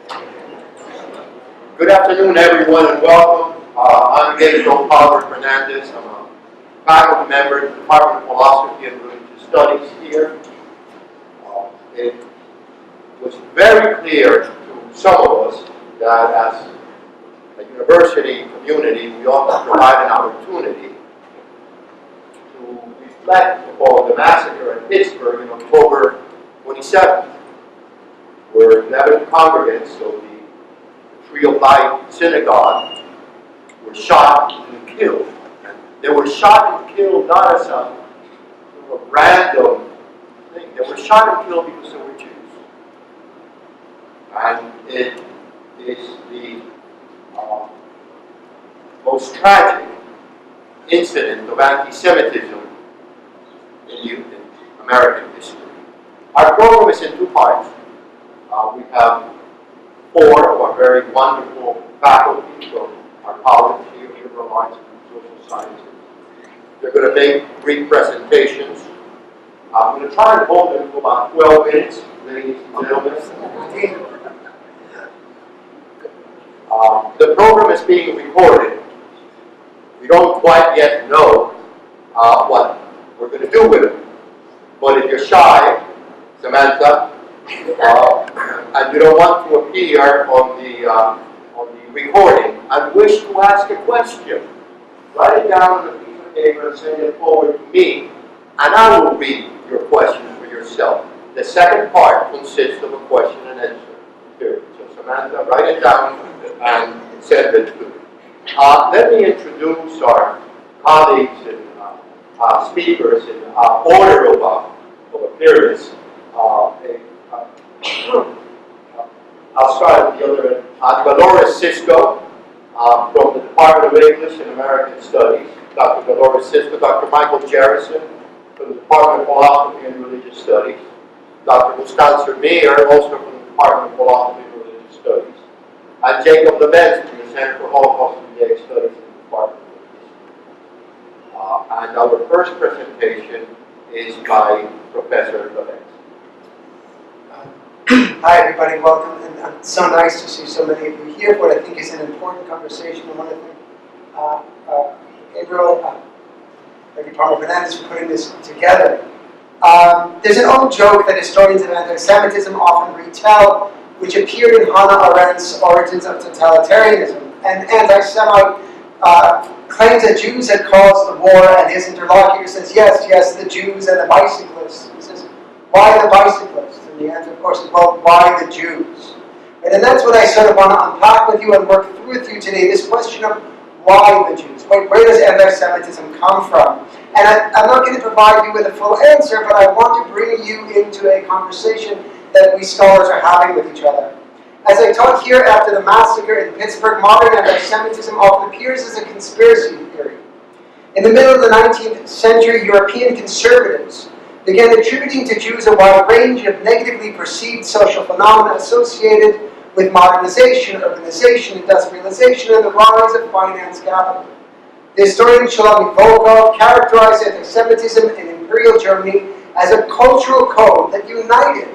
Good afternoon, everyone, and welcome. I'm Gabriel Fernandez. I'm a faculty member in the Department of Philosophy and Religious Studies here. It was very clear to some of us that as a university community, we ought to provide an opportunity to reflect upon the massacre in Pittsburgh in October 27th, where 11 congregants of the Tree of Life Synagogue were shot and killed. And they were shot and killed not as a random thing. They were shot and killed because they were Jews. And it is the most tragic incident of anti-Semitism in American history. Our program is in two parts. We have 4 of our very wonderful faculty from our college here, liberal arts and social sciences. They're going to make brief presentations. I'm going to try to hold them for about 12 minutes, ladies and gentlemen. The program is being recorded. We don't quite yet know what we're going to do with it. But if you're shy, Samantha, and you don't want to appear on the recording and wish to ask a question, write it down on a piece of paper and send it forward to me, and I will read your question for yourself. The second part consists of a question and answer period. So Samantha, write it down and send it to me. Let me introduce our colleagues and speakers in order of appearance. I'll start with the other end. Dolores Cisco from the Department of English and American Studies. Dr. Dolores Cisco. Dr. Michael Jerrison from the Department of Philosophy and Religious Studies. Dr. Constanza Meir, also from the Department of Philosophy and Religious Studies. And Jacob Lebens from the Center for Holocaust and Judaic Studies in the Department of Religious. And our first presentation is by Professor Lebens. Hi everybody, welcome, and it's so nice to see so many of you here for what I think is an important conversation. I want to thank Gabriel, Gabriel Fernandez for putting this together. There's an old joke that historians of anti-Semitism often retell, which appeared in Hannah Arendt's Origins of Totalitarianism. An anti-Semite claims that Jews had caused the war, and his interlocutor says, yes, the Jews and the bicyclists. He says, why the bicyclists? And the answer, of course, is, well, why the Jews? And that's what I sort of want to unpack with you and work through with you today, this question of why the Jews? Where does anti-Semitism come from? And I'm not going to provide you with a full answer, but I want to bring you into a conversation that we scholars are having with each other. As I taught here after the massacre in Pittsburgh, modern anti-Semitism often appears as a conspiracy theory. In the middle of the 19th century, European conservatives began attributing to Jews a wide range of negatively perceived social phenomena associated with modernization, urbanization, industrialization, and the rise of finance capital. The historian Shlomo Volkov characterized anti-Semitism in Imperial Germany as a cultural code that united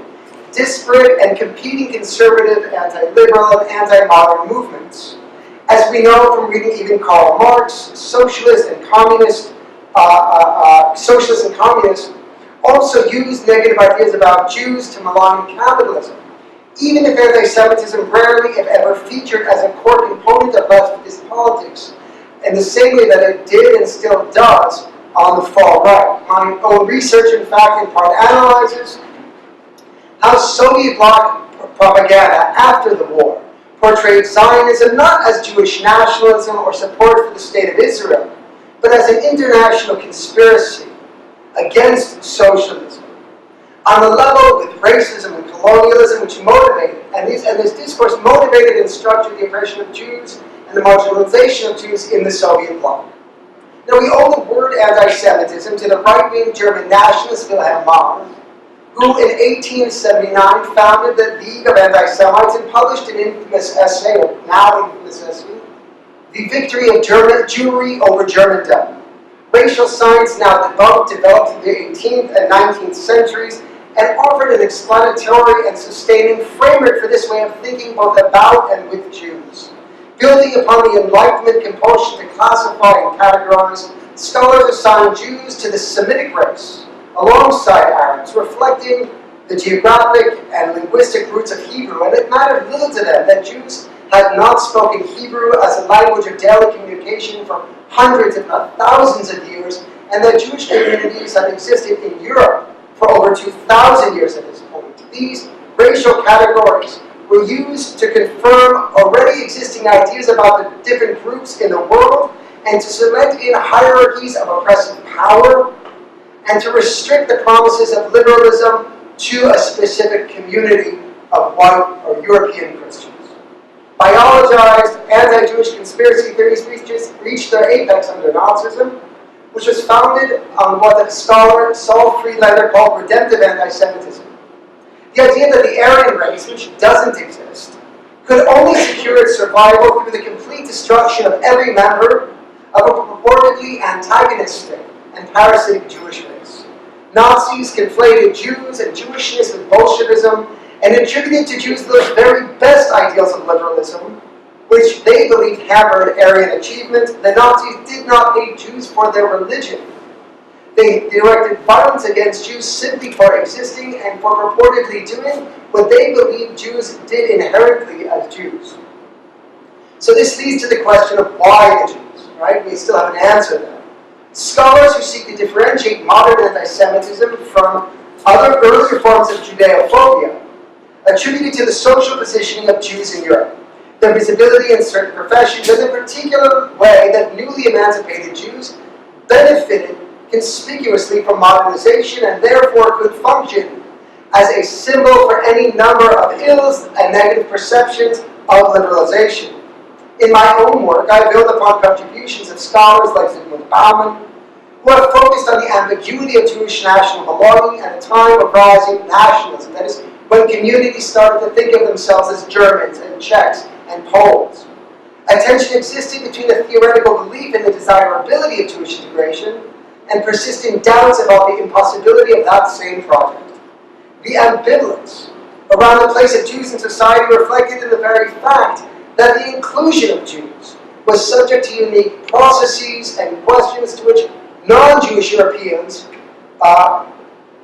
disparate and competing conservative, anti-liberal, and anti-modern movements. As we know from reading even Karl Marx, socialists and communists also used negative ideas about Jews to malign capitalism, even if anti-Semitism rarely, if ever, featured as a core component of leftist politics, in the same way that it did and still does on the far right. My own research, in fact, in part analyzes how Soviet bloc propaganda after the war portrayed Zionism not as Jewish nationalism or support for the state of Israel, but as an international conspiracy against socialism. On the level with racism and colonialism, which motivated, and this discourse motivated and structured the oppression of Jews and the marginalization of Jews in the Soviet bloc. Now, we owe the word anti-Semitism to the right-wing German nationalist Wilhelm Marr, who in 1879 founded the League of Anti-Semites and published an infamous essay, or now infamous essay, The Victory of Jewry over Germandom. Racial science, now developed through the 18th and 19th centuries, and offered an explanatory and sustaining framework for this way of thinking both about and with Jews. Building upon the Enlightenment compulsion to classify and categorize, scholars assign Jews to the Semitic race, alongside Arabs, reflecting the geographic and linguistic roots of Hebrew, and it mattered little to them that Jews had not spoken Hebrew as a language of daily communication for hundreds, if not thousands of years, and that Jewish communities had existed in Europe for over 2,000 years at this point. These racial categories were used to confirm already existing ideas about the different groups in the world and to cement in hierarchies of oppressive power and to restrict the promises of liberalism to a specific community of white or European Christians. Biologized anti-Jewish conspiracy theories reached their apex under Nazism, which was founded on what the scholar Saul Friedlander called redemptive anti-Semitism. The idea that the Aryan race, which doesn't exist, could only secure its survival through the complete destruction of every member of a purportedly antagonistic and parasitic Jewish race. Nazis conflated Jews and Jewishness with Bolshevism and attributed to Jews those very best ideals of liberalism, which they believed hampered Aryan achievement. The Nazis did not hate Jews for their religion. They directed violence against Jews simply for existing and for purportedly doing what they believed Jews did inherently as Jews. So this leads to the question of why the Jews, right? We still have an answer there. Scholars who seek to differentiate modern anti-Semitism from other earlier forms of Judeophobia attribute it to the social positioning of Jews in Europe, their visibility in certain professions, and the particular way that newly emancipated Jews benefited conspicuously from modernization and therefore could function as a symbol for any number of ills and negative perceptions of liberalization. In my own work, I build upon contributions of scholars like Zygmunt Bauman, who have focused on the ambiguity of Jewish national belonging at a time of rising nationalism, that is, when communities started to think of themselves as Germans and Czechs and Poles. A tension existed between a theoretical belief in the desirability of Jewish integration and persisting doubts about the impossibility of that same project. The ambivalence around the place of Jews in society reflected in the very fact that the inclusion of Jews was subject to unique processes and questions to which non-Jewish Europeans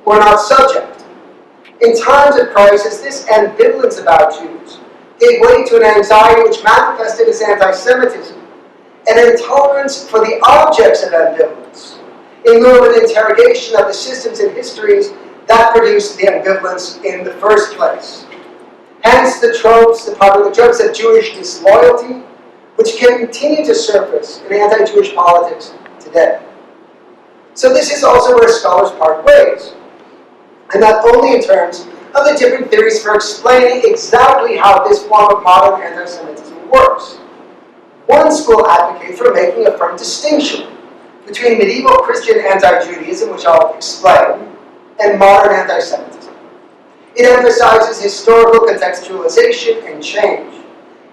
were not subject. In times of crisis, this ambivalence about Jews gave way to an anxiety which manifested as anti-Semitism, an intolerance for the objects of ambivalence, in lieu of an interrogation of the systems and histories that produced the ambivalence in the first place. Hence the popular tropes of Jewish disloyalty, which continue to surface in anti-Jewish politics today. So this is also where scholars part ways, and not only in terms of the different theories for explaining exactly how this form of modern anti-Semitism works. One school advocates for making a firm distinction between medieval Christian anti-Judaism, which I'll explain, and modern anti-Semitism. It emphasizes historical contextualization and change.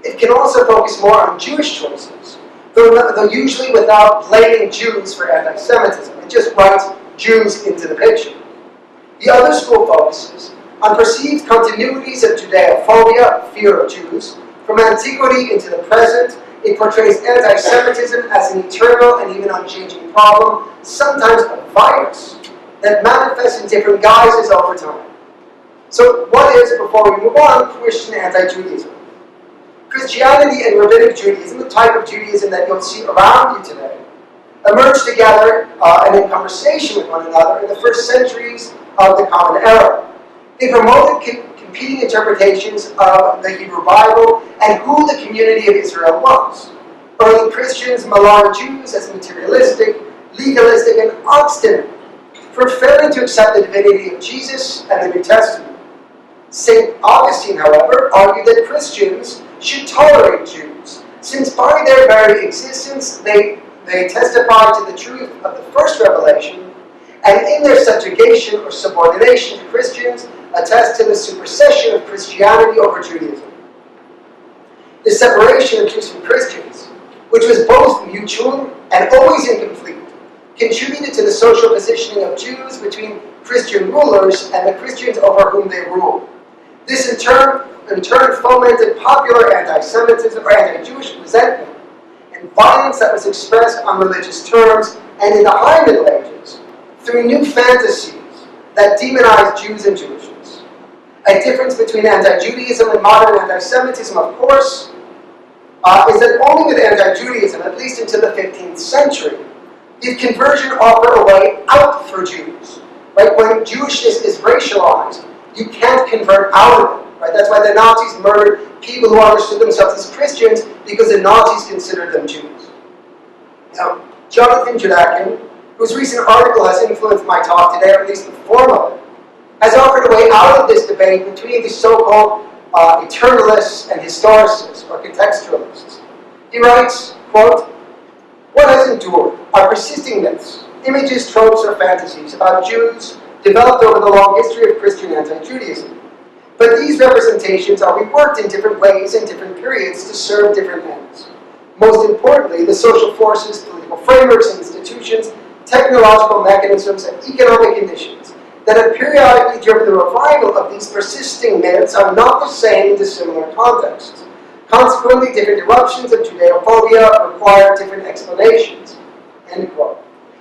It can also focus more on Jewish choices, though usually without blaming Jews for anti-Semitism. It just writes Jews into the picture. The other school focuses on perceived continuities of Judeophobia, fear of Jews, from antiquity into the present. It portrays anti-Semitism as an eternal and even unchanging problem, sometimes a virus that manifests in different guises over time. So what is, before we move on, Christian anti-Judaism? Christianity and Rabbinic Judaism, the type of Judaism that you'll see around you today, emerged together and in conversation with one another in the first centuries of the Common Era. They promoted competing interpretations of the Hebrew Bible and who the community of Israel was. Early Christians maligned Jews as materialistic, legalistic, and obstinate for failing to accept the divinity of Jesus and the New Testament. St. Augustine, however, argued that Christians should tolerate Jews, since by their very existence they testified to the truth of the first revelation, and in their subjugation or subordination to Christians, attest to the supersession of Christianity over Judaism. The separation of Jews from Christians, which was both mutual and always incomplete, contributed to the social positioning of Jews between Christian rulers and the Christians over whom they ruled. This in turn fomented popular anti-Semitism or anti-Jewish resentment and violence that was expressed on religious terms, and in the High Middle Ages, through new fantasies that demonized Jews and Jewishness. A difference between anti-Judaism and modern anti-Semitism, of course, is that only with anti-Judaism, at least into the 15th century, did conversion offer a way out for Jews. Right? When Jewishness is racialized, you can't convert out of it. Right? That's why the Nazis murdered people who understood themselves as Christians, because the Nazis considered them Jews. Now, Jonathan Judakin, whose recent article has influenced my talk today, or at least the form of it, has offered a way out of this debate between the so-called eternalists and historicists, or contextualists. He writes, quote, "What has endured are persisting myths, images, tropes, or fantasies about Jews developed over the long history of Christian anti-Judaism. But these representations are reworked in different ways in different periods to serve different ends. Most importantly, the social forces, political frameworks and institutions, technological mechanisms, and economic conditions that have periodically driven the revival of these persisting myths are not the same in dissimilar contexts. Consequently, different eruptions of Judeophobia require different explanations." End quote.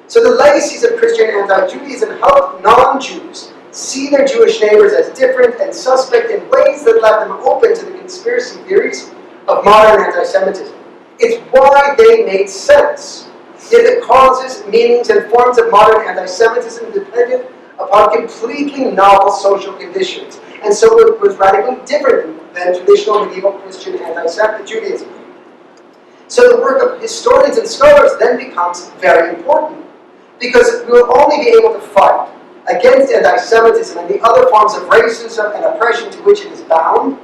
So the legacies of Christian anti-Judaism helped non-Jews see their Jewish neighbors as different and suspect in ways that left them open to the conspiracy theories of modern anti-Semitism. It's why they made sense. Yet the causes, meanings, and forms of modern anti-Semitism depended upon completely novel social conditions, and so it was radically different than traditional medieval Christian anti-Judaism. So the work of historians and scholars then becomes very important, because we will only be able to fight against anti-Semitism and the other forms of racism and oppression to which it is bound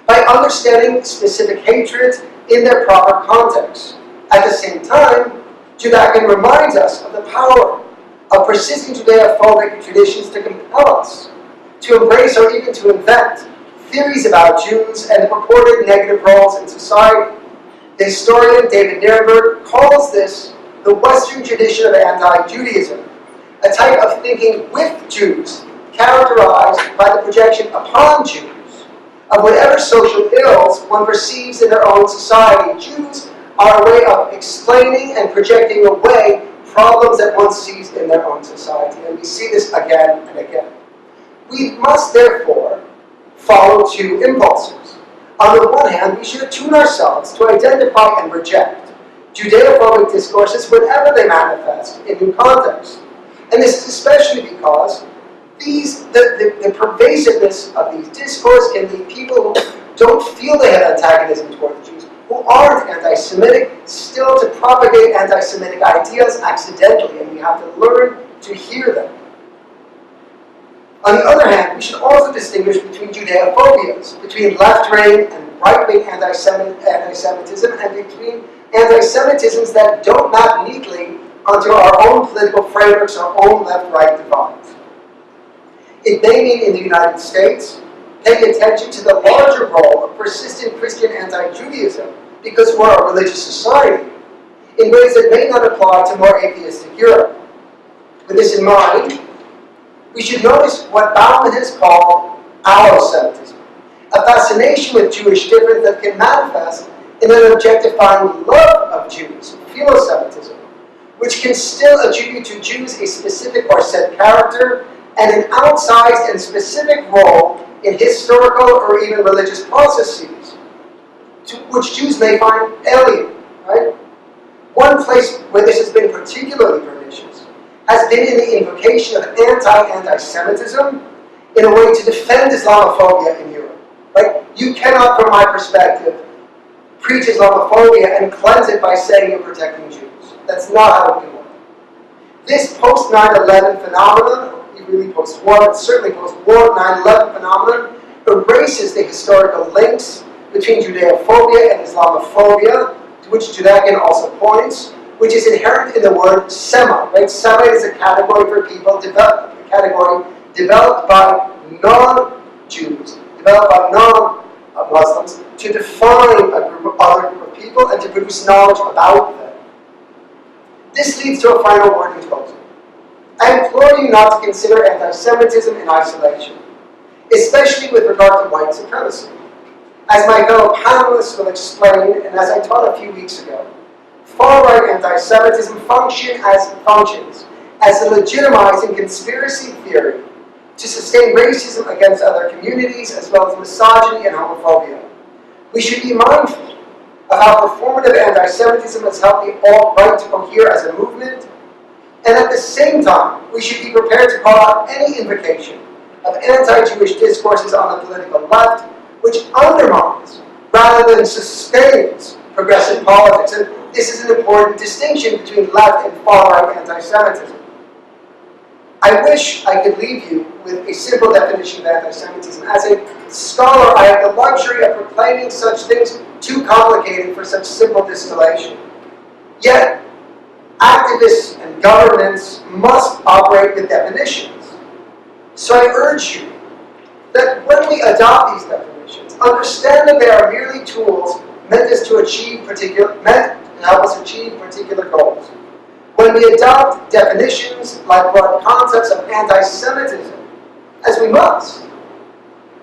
by understanding specific hatreds in their proper context. At the same time, Judakin reminds us of the power of persisting Judeophobic traditions to compel us to embrace or even to invent theories about Jews and the purported negative roles in society. The historian David Nirenberg calls this the Western tradition of anti-Judaism, a type of thinking with Jews characterized by the projection upon Jews of whatever social ills one perceives in their own society. Jews are a way of explaining and projecting away problems that one sees in their own society, and we see this again and again. We must therefore follow two impulses. On the one hand, we should attune ourselves to identify and reject Judeophobic discourses whenever they manifest in new contexts. And this is especially because the pervasiveness of these discourses can lead people who don't feel they have antagonism toward the Jews, who aren't anti-Semitic, still to propagate anti-Semitic ideas accidentally, and we have to learn to hear them. On the other hand, we should also distinguish between Judeophobias, between left-wing and right-wing anti-Semitism, and between anti-Semitisms that don't map neatly onto our own political frameworks, our own left-right divides. It may mean in the United States, paying attention to the larger role of persistent Christian anti-Judaism, because we're a religious society, in ways that may not apply to more atheistic Europe. With this in mind, we should notice what Bauman has called Allo-Semitism, a fascination with Jewish difference that can manifest in an objectifying love of Jews, Philo-Semitism, which can still attribute to Jews a specific or set character and an outsized and specific role in historical or even religious processes, to which Jews may find alien. Right? One place where this has been particularly pernicious has been in the invocation of anti-Semitism in a way to defend Islamophobia in Europe. Right? You cannot, from my perspective, preach Islamophobia and cleanse it by saying you're protecting Jews. That's not how it can work. This post-9/11 phenomenon, really post-war, but certainly post-war 9/11 phenomenon, erases the historical links between Judeophobia and Islamophobia, to which Judakin also points, which is inherent in the word Semite. Right? Semite is a category for people, developed by non-Jews, developed by non-Muslims, to define a group of other group of people and to produce knowledge about them. This leads to a final word in closing. I implore you not to consider anti-Semitism in isolation, especially with regard to white supremacy. As my fellow panelists will explain, and as I taught a few weeks ago, far-right anti-Semitism functions as a legitimizing conspiracy theory to sustain racism against other communities, as well as misogyny and homophobia. We should be mindful of how performative anti-Semitism has helped the alt-right to cohere as a movement, and at the same time, we should be prepared to call out any invocation of anti-Jewish discourses on the political left, which undermines rather than sustains progressive politics. And this is an important distinction between left and far-right anti-Semitism. I wish I could leave you with a simple definition of anti-Semitism. As a scholar, I have the luxury of proclaiming such things too complicated for such simple distillation. Yet, activists and governments must operate with definitions. So I urge you that when we adopt these definitions, understand that they are merely tools meant to help us achieve particular goals. When we adopt definitions like broad concepts of anti-Semitism, as we must,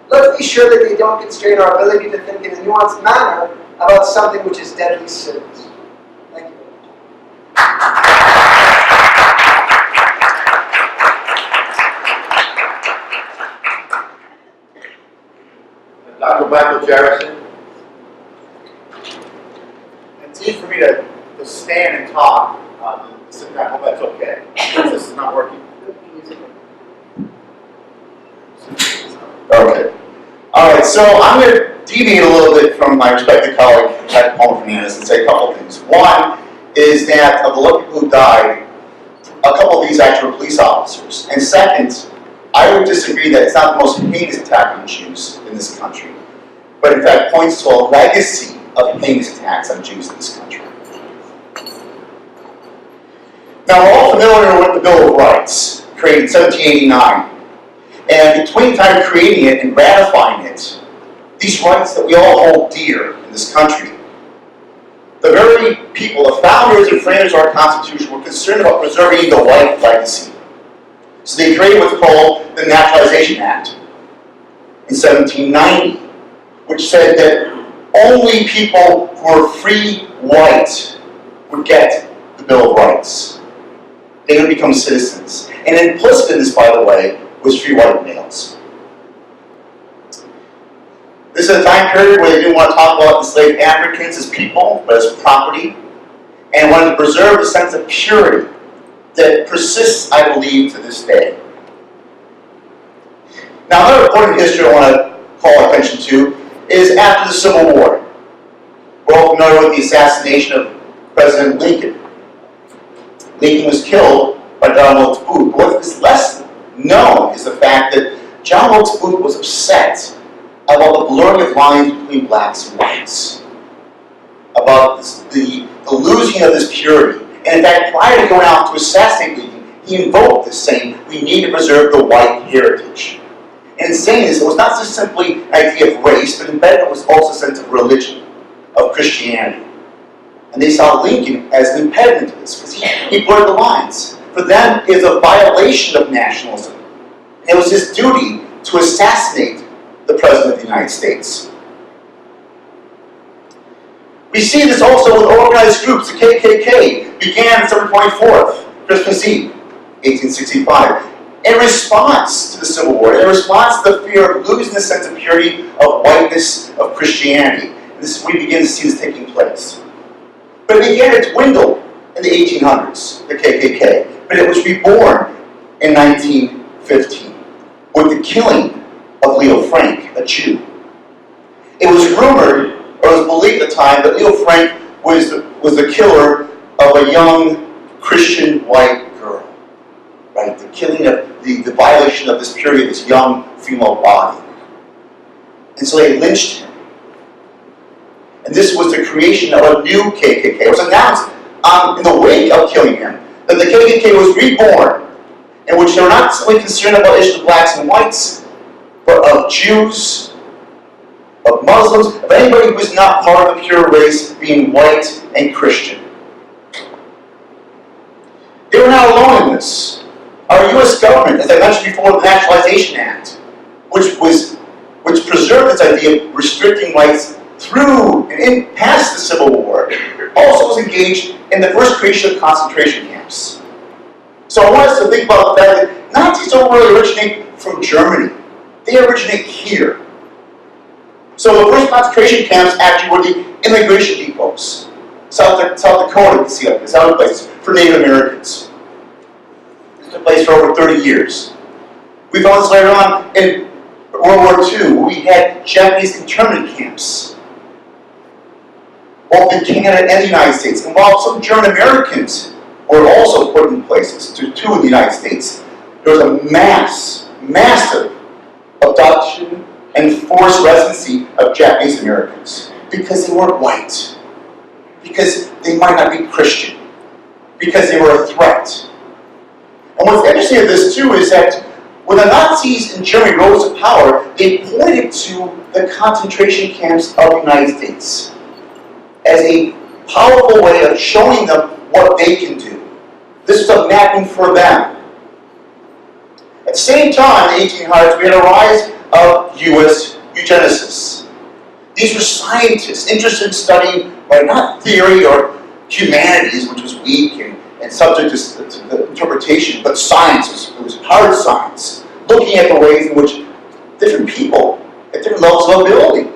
let's be sure that they don't constrain our ability to think in a nuanced manner about something which is deadly serious. Thank you. Dr. Michael Jerrison. It's easy for me to stand and talk. Sit down. I hope that's okay. This is not working. Okay. All right, so I'm going to deviate a little bit from my respected colleague, Dr. Palmer Fernandez, and say a couple things. One is that of the 11 people who died, a couple of these actually were police officers. And second, I would disagree that it's not the most heinous attack on Jews in this country, but in fact points to a legacy of heinous attacks on Jews in this country. Now, we're all familiar with the Bill of Rights, created in 1789. And between the time of creating it and ratifying it, these rights that we all hold dear in this country, the very people, the founders and framers of our Constitution, were concerned about preserving the white legacy. So they created what's called the Naturalization Act in 1790, which said that only people who were free white would get the Bill of Rights. They would become citizens. And implicit in this, by the way, was free white males. This is a time period where they didn't want to talk about enslaved Africans as people, but as property, and wanted to preserve a sense of purity that persists, I believe, to this day. Now, another point in history I want to call attention to is after the Civil War. We're all familiar with the assassination of President Lincoln. Lincoln was killed by John Wilkes Booth. But what is less known is the fact that John Wilkes Booth was upset about the blurring of lines between blacks and whites, about the losing of this purity. And in fact, prior to going out to assassinate Lincoln, he invoked this, saying, we need to preserve the white heritage. And in saying this, it was not just simply an idea of race, but embedded was also a sense of religion, of Christianity. And they saw Lincoln as an impediment to this, because he blurred the lines. For them, it was a violation of nationalism. And it was his duty to assassinate the President of the United States. We see this also with organized groups. The KKK began December 24th, Christmas Eve, 1865, in response to the Civil War, in response to the fear of losing the sense of purity, of whiteness, of Christianity. And this is when we begin to see this taking place. But it began to dwindle in the 1800s, the KKK. But it was reborn in 1915 with the killing of Leo Frank, a Jew. It was rumored, or it was believed at the time, that Leo Frank was the killer of a young Christian white girl. Right? The killing of, the violation of this purity of this young female body. And so they lynched him. And this was the creation of a new KKK. It was announced in the wake of killing him that the KKK was reborn, in which they were not simply concerned about issues of blacks and whites, but of Jews, of Muslims, of anybody who was not part of the pure race, being white and Christian. They were not alone in this. Our U.S. government, as I mentioned before, the Naturalization Act, which preserved this idea of restricting rights through and past the Civil War, also was engaged in the first creation of concentration camps. So I want us to think about the fact that Nazis don't really originate from Germany. They originate here. So the first concentration camps actually were the immigration depots. South Dakota, you can see up this, other places, for Native Americans. This took place for over 30 years. We found this later on in World War II, where we had Japanese internment camps, both in Canada and the United States. And while some German Americans were also put in places, two in the United States, there was a massive abduction and forced residency of Japanese Americans because they weren't white, because they might not be Christian, because they were a threat. And what's interesting of this too is that when the Nazis in Germany rose to power, they pointed to the concentration camps of the United States as a powerful way of showing them what they can do. This was a mapping for them. At the same time, in the 1800s, we had a rise of U.S. eugenicists. These were scientists interested in studying, not theory or humanities, which was weak and subject to the interpretation, but science. It was hard science, looking at the ways in which different people at different levels of ability.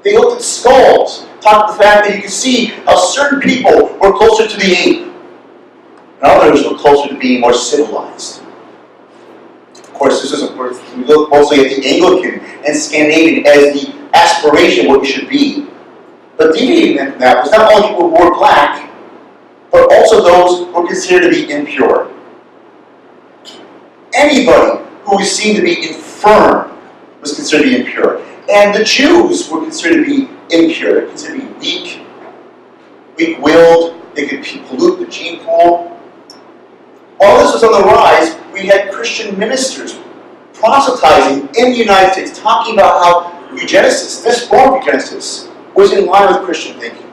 They looked at skulls, talked about the fact that you could see how certain people were closer to the ape, and others were closer to being more civilized. Of course, this is, we look mostly at the Anglican and Scandinavian as the aspiration of what we should be. But deviating from that was not only people who were black, but also those who were considered to be impure. Anybody who was seen to be infirm was considered to be impure. And the Jews were considered to be impure. They were considered to be weak-willed. They could pollute the gene pool. While this was on the rise, we had Christian ministers proselytizing in the United States, talking about how eugenesis, this form of eugenesis, was in line with Christian thinking.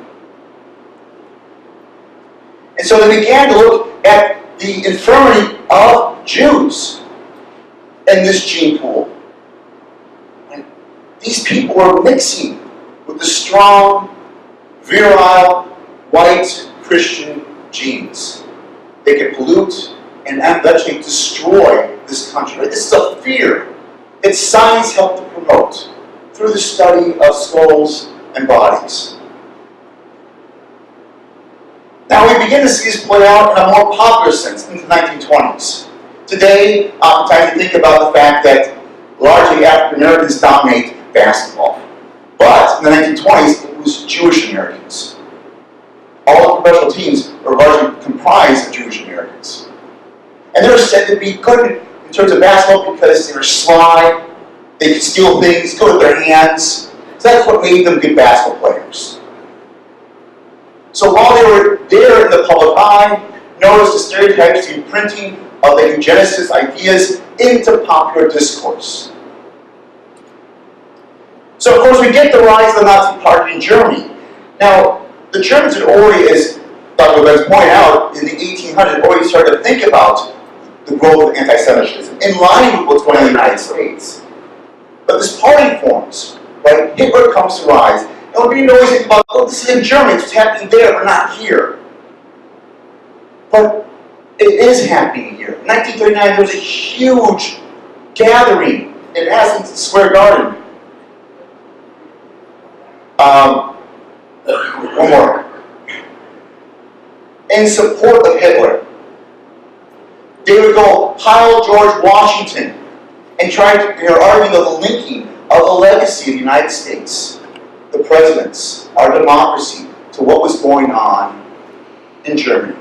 And so they began to look at the infirmity of Jews in this gene pool. And these people were mixing with the strong, virile, white Christian genes. They could pollute and eventually destroy this country. This is a fear that science helped to promote through the study of skulls and bodies. Now we begin to see this play out in a more popular sense in the 1920s. Today, oftentimes we think about the fact that largely African Americans dominate basketball. But in the 1920s, it was Jewish Americans. All the professional teams were largely comprised of Jewish Americans. And they were said to be good in terms of basketball because they were sly, they could steal things, go with their hands. So that's what made them good basketball players. So while they were there in the public eye, notice the stereotypes, the imprinting of the eugenicist ideas into popular discourse. So of course we get the rise of the Nazi Party in Germany. Now, the Germans had already, as Dr. Benz pointed out, in the 1800s, already started to think about the growth of anti-Semitism in line with what's going on in the United States. But this party forms, right? Hitler comes to rise. And we always think about, oh, this is in Germany, it's happening there, but not here. But it is happening here. In 1939, there was a huge gathering in Madison Square Garden. One more. In support of Hitler. They would go, Heil George Washington, and try to, arguing of the linking of the legacy of the United States, the presidents, our democracy, to what was going on in Germany.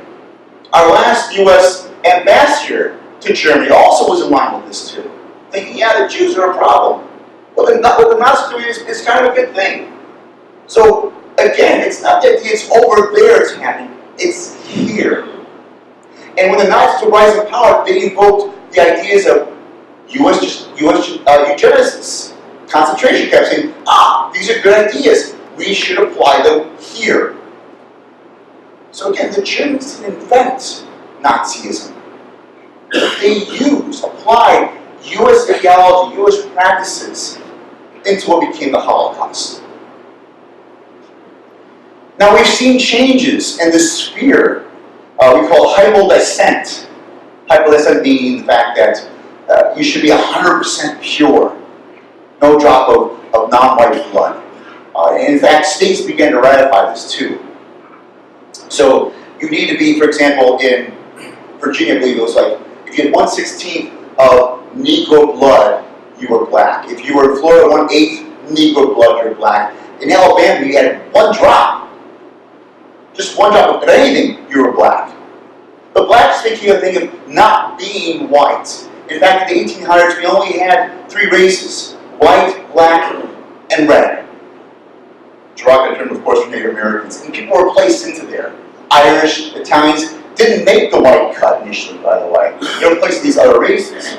Our last U.S. ambassador to Germany also was in line with this too, thinking, yeah, the Jews are a problem. Well, what the Nazis doing is kind of a good thing. So, again, it's not that it's over there it's happening, it's here. And when the Nazis were rising to power, they invoked the ideas of U.S. eugenicists, concentration camps, saying, these are good ideas, we should apply them here. So again, the Germans didn't invent Nazism. They applied U.S. ideology, U.S. practices into what became the Holocaust. Now we've seen changes in this sphere we call hypodescent. Hypodescent meaning the fact that you should be 100% pure. No drop of non-white blood. And in fact, states began to ratify this too. So you need to be, for example, in Virginia, I believe it was like, if you had 1/16 of Negro blood, you were black. If you were in Florida, 1/8 Negro blood, you were black. In Alabama, you had 1 drop. Just 1 drop of anything, you were black. The blacks became a thing of not being white. In fact, in the 1800s, we only had 3 races: white, black, and red. Derogatory term, of course, for Native Americans. And people were placed into there. Irish, Italians didn't make the white cut initially, by the way. They were placed in these other races.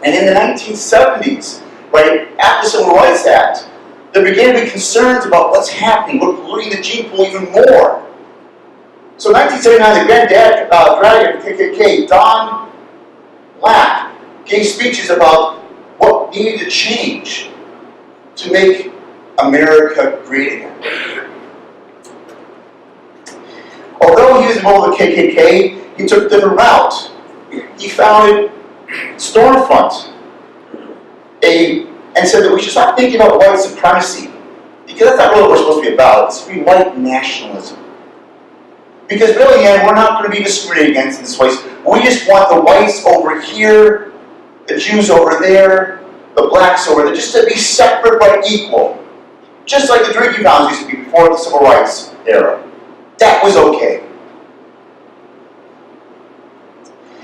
And in the 1970s, right, after the Civil Rights Act, there began to be concerns about what's happening. We're polluting the gene pool even more. So in 1979, the Grand Dragon of the KKK, Don Black, gave speeches about what needed to change to make America great again. Although he was involved with the KKK, he took a different route. He founded Stormfront, and said that we should stop thinking about white supremacy, because that's not really what we're supposed to be about. It's to be white nationalism. Because really, we're not going to be discriminated against in this way. We just want the whites over here, the Jews over there, the blacks over there, just to be separate but equal. Just like the drinking fountains used to be before the Civil Rights era. That was okay.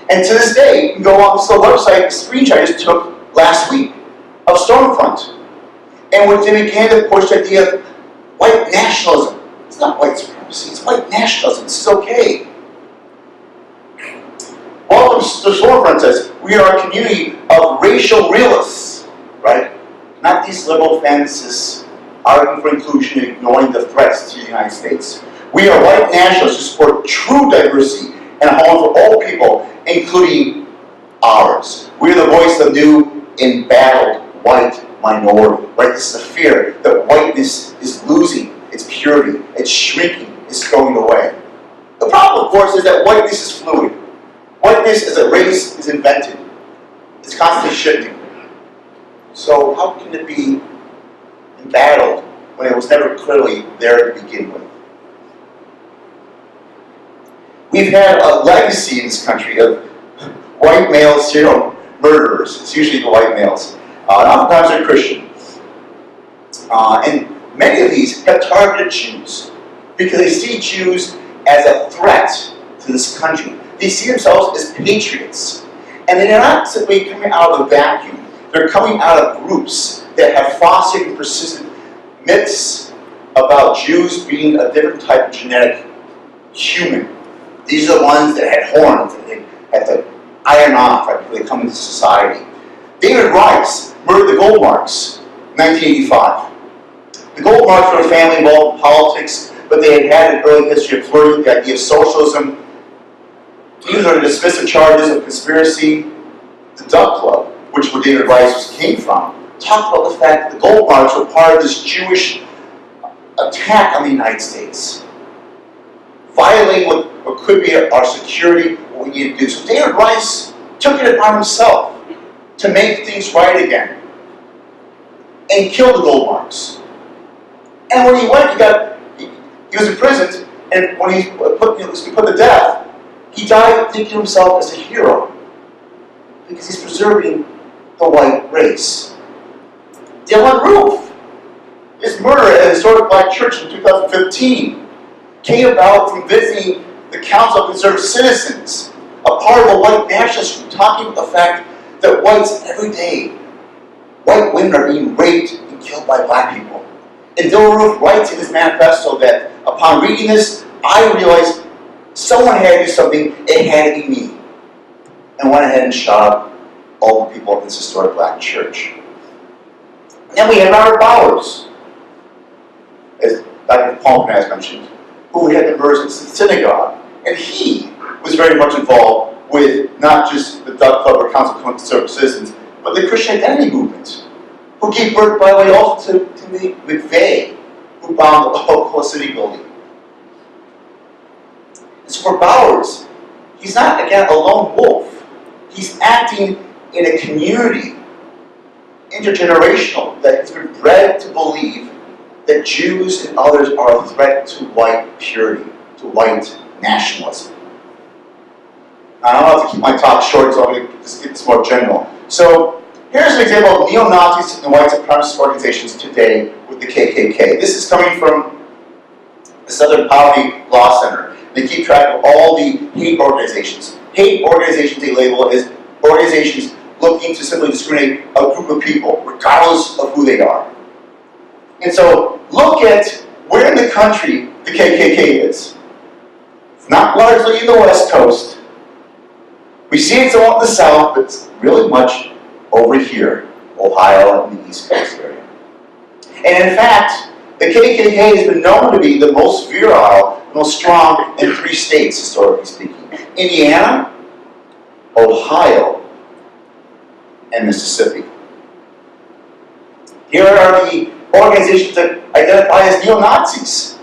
And to this day, you can go on the website, the screenshot I just took last week of Stormfront. And when they began to push the idea of white nationalism. It's not white supremacy, it's white nationalism. This is okay. Welcome to Stormfront says, we are a community of racial realists, right? Not these liberal fantasists arguing for inclusion and ignoring the threats to the United States. We are white nationalists who support true diversity and a home for all people, including ours. We are the voice of new, embattled white minority, right? This is the fear that whiteness is losing its purity, it's shrinking, it's going away. The problem, of course, is that whiteness is fluid. Whiteness as a race is invented. It's constantly shifting. So how can it be embattled when it was never clearly there to begin with? We've had a legacy in this country of white male serial murderers. It's usually the white males. Oftentimes they're Christian. And many of these have targeted Jews because they see Jews as a threat to this country. They see themselves as patriots. And they're not simply coming out of a vacuum. They're coming out of groups that have fostered and persistent myths about Jews being a different type of genetic human. These are the ones that had horns that they had to iron off right before they come into society. David Rice murdered the Goldmarks in 1985. The Goldmarks were a family involved in politics, but they had an early history of flirting with the idea of socialism. These are the dismissive charges of conspiracy. The Duck Club, which where David Rice came from, talked about the fact that the Goldmarks were part of this Jewish attack on the United States, violating what could be our security, what we need to do. So David Rice took it upon himself to make things right again and kill the Goldmarks. And when he went, he was imprisoned, and when he put to death, he died thinking of himself as a hero because he's preserving the white race. Dylan Roof, his murder at a historic black church in 2015 came about from visiting the Council of Conservative Citizens, a part of a white nationalist group, talking about the fact that whites every day, white women are being raped and killed by black people. And Dylan Roof writes in his manifesto that upon reading this, I realized someone had to do something, it had to be me. And went ahead and shot up all the people of this historic black church. And we had Robert Bowers, as Dr. Paul has mentioned, who had the murders in the synagogue. And he was very much involved with not just the Duck Club or Council of Conservative Citizens, but the Christian Identity Movement, who gave birth, by the way, also to Timothy McVeigh, who bombed the Oklahoma City building. And so for Bowers, he's not, again, a lone wolf. He's acting in a community, intergenerational, that has been bred to believe that Jews and others are a threat to white purity, to white nationalism. I don't have to keep my talk short, so I'm going to just get this more general. So here's an example of neo-Nazis and white supremacist organizations today with the KKK. This is coming from the Southern Poverty Law Center. They keep track of all the hate organizations. Hate organizations they label as organizations looking to simply discriminate a group of people, regardless of who they are. And so, look at where in the country the KKK is. It's not largely in the West Coast. We see it somewhat in the South, but it's really much over here, Ohio and the East Coast area. And in fact, the KKK has been known to be the most virile, most strong in 3 states, historically speaking. Indiana, Ohio, and Mississippi. Here are the organizations that identify as neo-Nazis.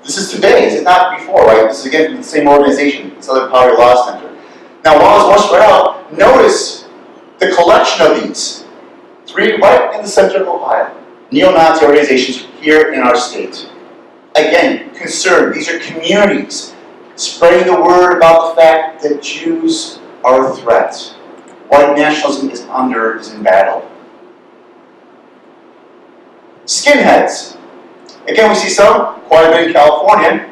This is today, this is not before, right? This is again from the same organization, the Southern Poverty Law Center. Now, while it's more spread out, notice the collection of these. 3 right in the center of Ohio. Neo-Nazi organizations here in our state. Again, concerned, these are communities spreading the word about the fact that Jews are a threat. White nationalism is in battle. Skinheads. Again, we see some, quite a bit in California,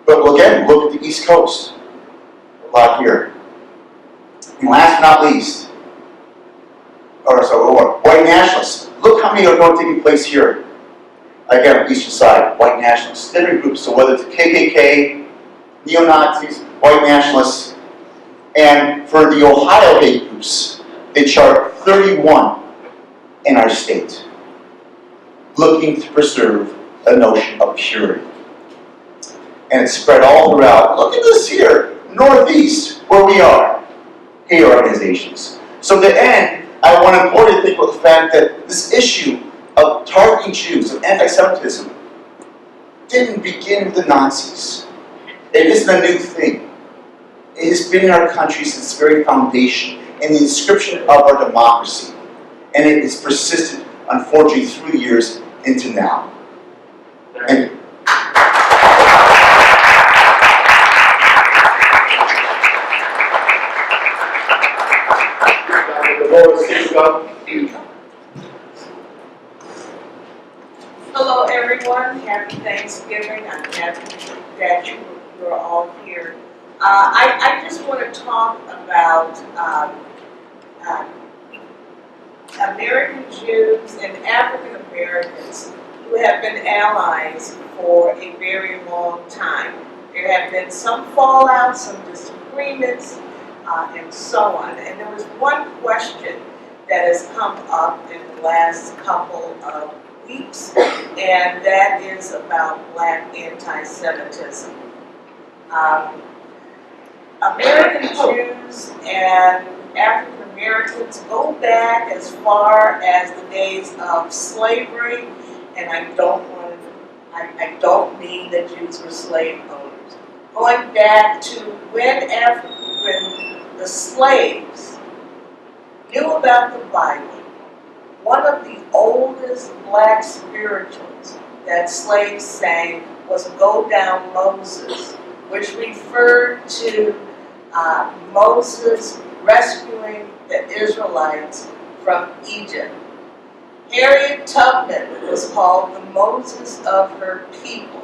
but again, look at the East Coast. A lot here. And last but not least, white nationalists. Look how many are taking place here. Again, on the eastern side, white nationalists. Different groups, so whether it's KKK, neo-Nazis, white nationalists, and for the Ohio hate groups, they chart 31 in our state, looking to preserve a notion of purity. And it's spread all throughout. Look at this here, Northeast, where we are, hate organizations. So to end, I want to importantly think about the fact that this issue of targeting Jews, of anti-Semitism, didn't begin with the Nazis. It isn't a new thing. It has been in our country since its very foundation, and the inscription of our democracy. And it has persisted, unfortunately, through the years into now. And hello everyone, happy Thanksgiving. I'm happy that you're all here. I just want to talk about American Jews and African Americans who have been allies for a very long time. There have been some fallout, some disagreements, and so on. And there was one question that has come up in the last couple of weeks, and that is about Black anti-Semitism. American Jews and African Americans go back as far as the days of slavery, and I don't mean that Jews were slave owners. Going back to when the slaves knew about the Bible. One of the oldest black spirituals that slaves sang was Go Down Moses, which referred to Moses rescuing the Israelites from Egypt. Harriet Tubman was called the Moses of her people.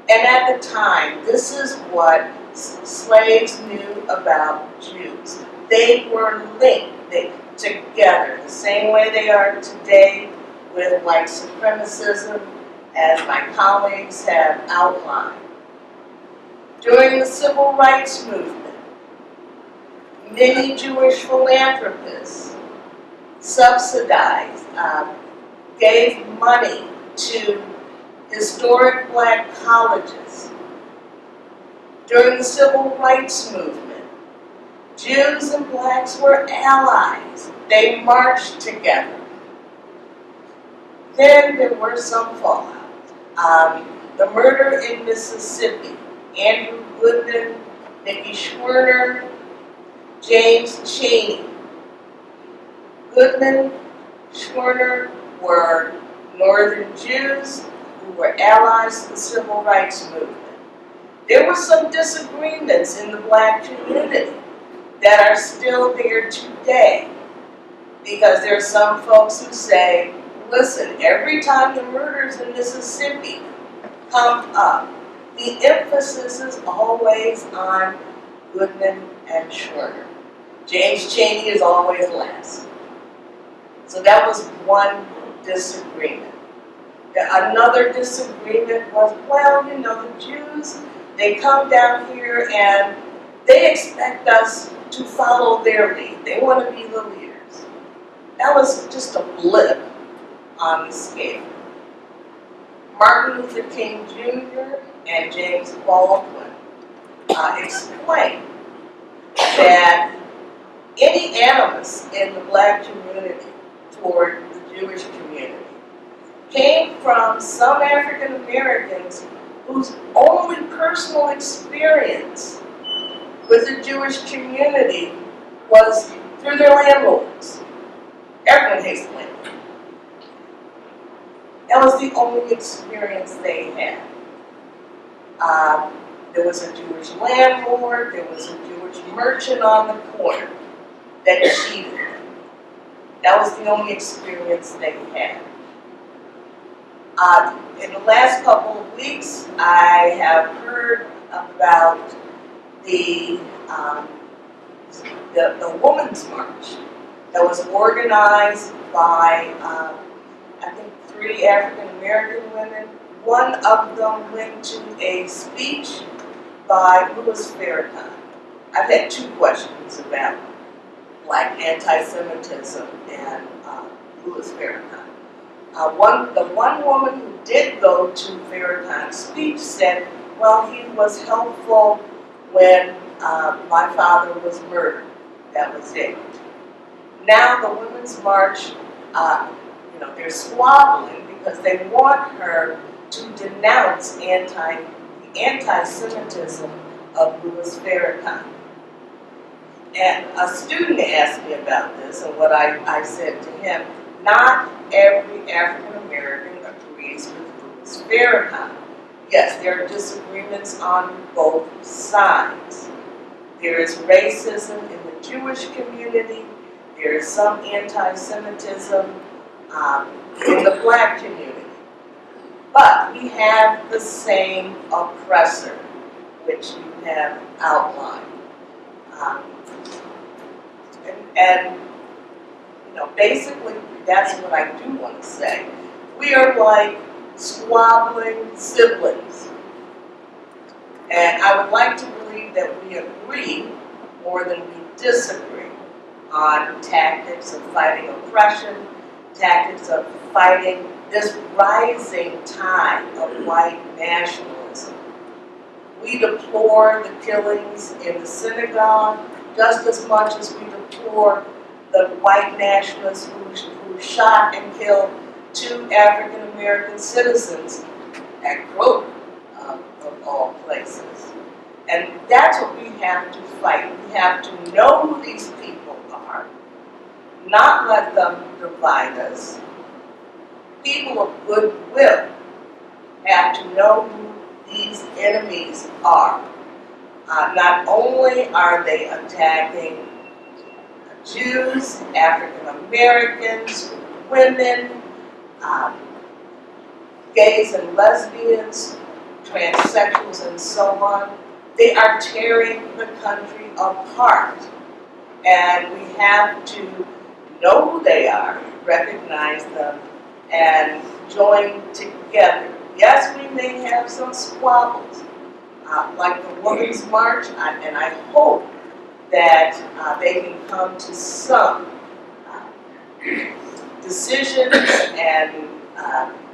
And at the time, this is what slaves knew about Jews. They were linked together, the same way they are today with white supremacism, as my colleagues have outlined. During the Civil Rights Movement, many Jewish philanthropists subsidized, gave money to historic black colleges During the Civil Rights Movement, Jews and blacks were allies. They marched together. Then there were some fallout. The murder in Mississippi, Andrew Goodman, Mickey Schwerner, James Chaney. Goodman, Schwerner were Northern Jews who were allies to the Civil Rights Movement. There were some disagreements in the black community that are still there today, because there are some folks who say, listen, every time the murders in Mississippi come up, the emphasis is always on Goodman and Schwerner. James Chaney is always last. So that was one disagreement. Another disagreement was, well, you know, the Jews, they come down here and they expect us to follow their lead. They want to be the leaders. That was just a blip on the scale. Martin Luther King Jr. and James Baldwin explained that any animus in the black community toward the Jewish community came from some African Americans whose only personal experience with the Jewish community was through their landlords. Everyone hates the landlord. That was the only experience they had. There was a Jewish landlord, there was a Jewish merchant on the corner that cheated them. That was the only experience they had. In the last couple of weeks, I have heard about the Women's March that was organized by, I think, 3 African American women. One of them went to a speech by Louis Farrakhan. I've had 2 questions about black anti-Semitism and Louis Farrakhan. The one woman who did go to Farrakhan's speech said, well, he was helpful when my father was murdered. That was it. Now the Women's March, they're squabbling because they want her to denounce the anti-Semitism of Louis Farrakhan. And a student asked me about this, and what I said to him, not every African American agrees with Louis Farrakhan. Yes, there are disagreements on both sides. There is racism in the Jewish community. There is some anti-Semitism in the black community. But we have the same oppressor, which you have outlined. Basically, that's what I do want to say. We are like squabbling siblings. And I would like to believe that we agree more than we disagree on tactics of fighting oppression, tactics of fighting this rising tide of white nationalism. We deplore the killings in the synagogue just as much as we deplore the white nationalists who shot and killed 2 African American citizens at Kroger, of all places. And that's what we have to fight. We have to know who these people are, not let them divide us. People of goodwill have to know who these enemies are. Not only are they attacking Jews, African Americans, women, gays and lesbians, transsexuals, and so on, they are tearing the country apart. And we have to know who they are, recognize them, and join together. Yes, we may have some squabbles, like the Women's March, and I hope that they can come to some decisions and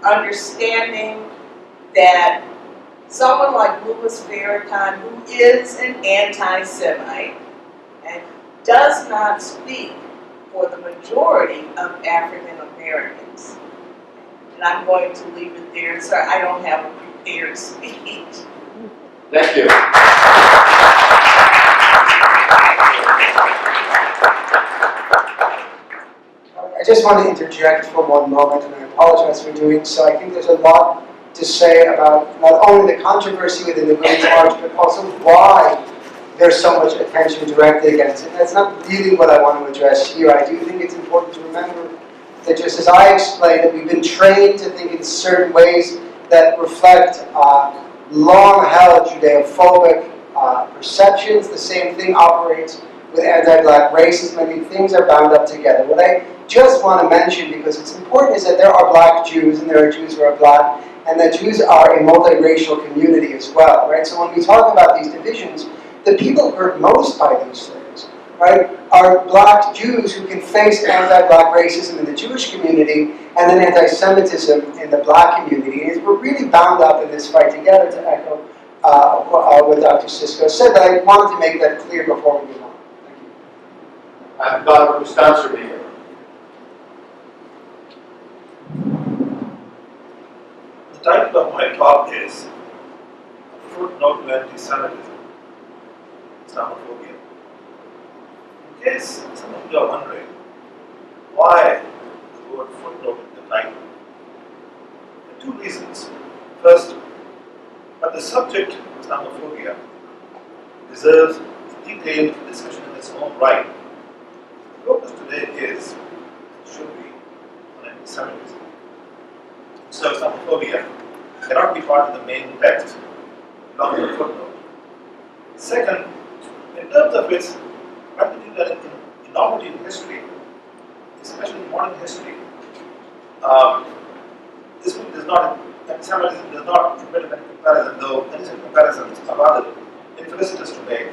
understanding that someone like Louis Farrakhan, who is an anti-Semite and does not speak for the majority of African Americans. And I'm going to leave it there, sir. I don't have a prepared speech. Thank you. I just want to interject for one moment, and I apologize for doing so. I think there's a lot to say about not only the controversy within the Women's March, but also why there's so much attention directed against it. That's not really what I want to address here. I do think it's important to remember that, just as I explained, that we've been trained to think in certain ways that reflect long-held Judeo-phobic perceptions. The same thing operates with anti-black racism. I think things are bound up together. What I just want to mention, because it's important, is that there are black Jews and there are Jews who are black, and that Jews are a multiracial community as well, right? So when we talk about these divisions, the people hurt most by these things, right, are black Jews who can face anti-black racism in the Jewish community and then anti-Semitism in the black community. And we're really bound up in this fight together, to echo what Dr. Sisko said, but I wanted to make that clear before we move on. Thank you. I'm Dr. Costanza here. The title of my talk is Footnote to Anti-Semitism, Islamophobia. In case some of you are wondering why the word footnote in the title, there are two reasons. First, that the subject of Islamophobia deserves detailed discussion in its own right. The focus today is, and should be, on anti-Semitism. So Islamophobia cannot be part of the main text, along with a footnote. Second, in terms of its magnitude and enormity in history, especially in modern history, this book does not, anti-Semitism does not permit any comparison, though any such comparisons are rather infelicitous to make.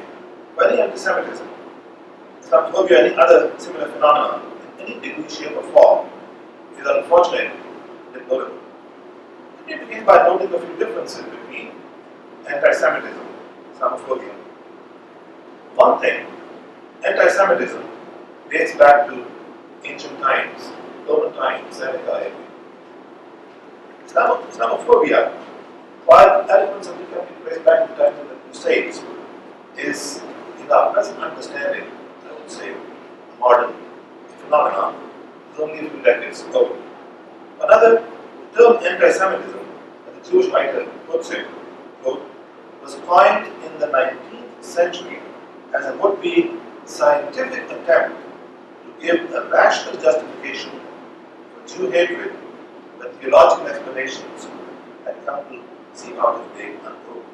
For any anti-Semitism, Islamophobia, any other similar phenomenon, in any degree, shape, or form, is unfortunate and notable. Let me begin by noting a few differences between anti-Semitism and Islamophobia. One thing, anti-Semitism dates back to ancient times, Roman times, Seneca. Islamophobia, while elements of it can be traced back to the time of the Crusades, is, in our present understanding, I would say, a modern phenomenon, is only a few decades old. Another, the term anti-Semitism, as the Jewish writer puts it, quote, was coined in the 19th century as a would-be scientific attempt to give a rational justification for Jew hatred when theological explanations had come to seem out of date, unquote.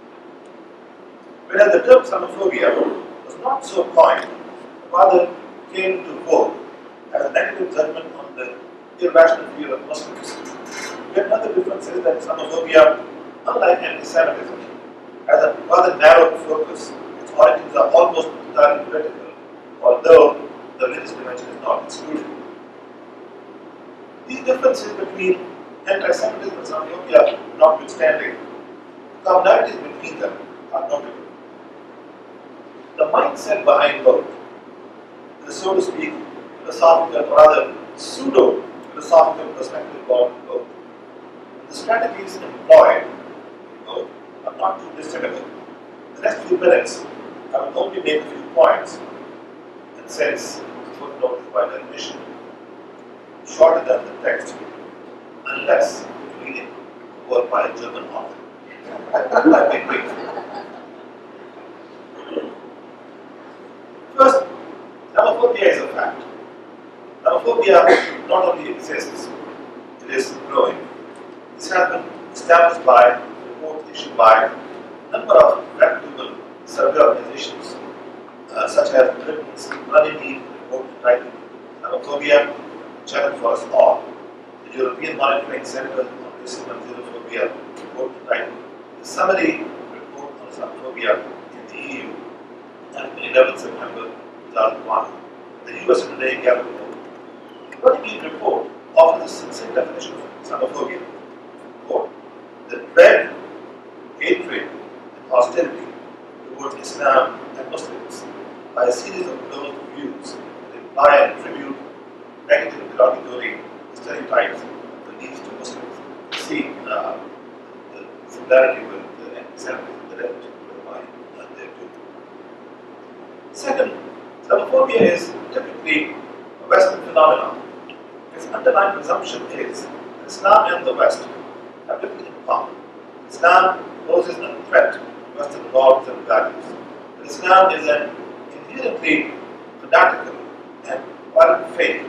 Whereas the term Islamophobia was not so coined, but rather came into vogue as a negative judgment on the irrational fear of Muslims. Yet another difference is that Islamophobia, unlike anti-Semitism, has a rather narrow focus. Its origins are almost entirely political, although the religious dimension is not excluded. These differences between anti-Semitism and Islamophobia notwithstanding, the commonalities between them are notable. The mindset behind both, the so to speak philosophical or rather pseudo-philosophical perspective on both, the strategies employed in both are not too dissimilar. The next few minutes, I will only make a few points, and since the footnote is by definition shorter than the text, unless you're reading a work by a German author. I'll be quick. First, Islamophobia is a fact. Islamophobia not only exists, it is growing. This has been established by reports issued by a number of reputable survey organizations, such as Britain's Runnymede report entitled Islamophobia, Challenge for Us All, the European Monitoring Center on Racism and Xenophobia report entitled The Summary Report on Islamophobia in the EU, and 11 September 2001, the US Today Gallup report. The Runnymede report offers a succinct definition of Islamophobia. Quote, the dread, hatred, the similarity with the anti-Semitism that I put mine there too. Second, Islamophobia is typically a Western phenomenon. Its underlying presumption is that Islam and the West have little in common. Islam poses a threat to Western norms and values. That Islam is an inherently fanatical and violent faith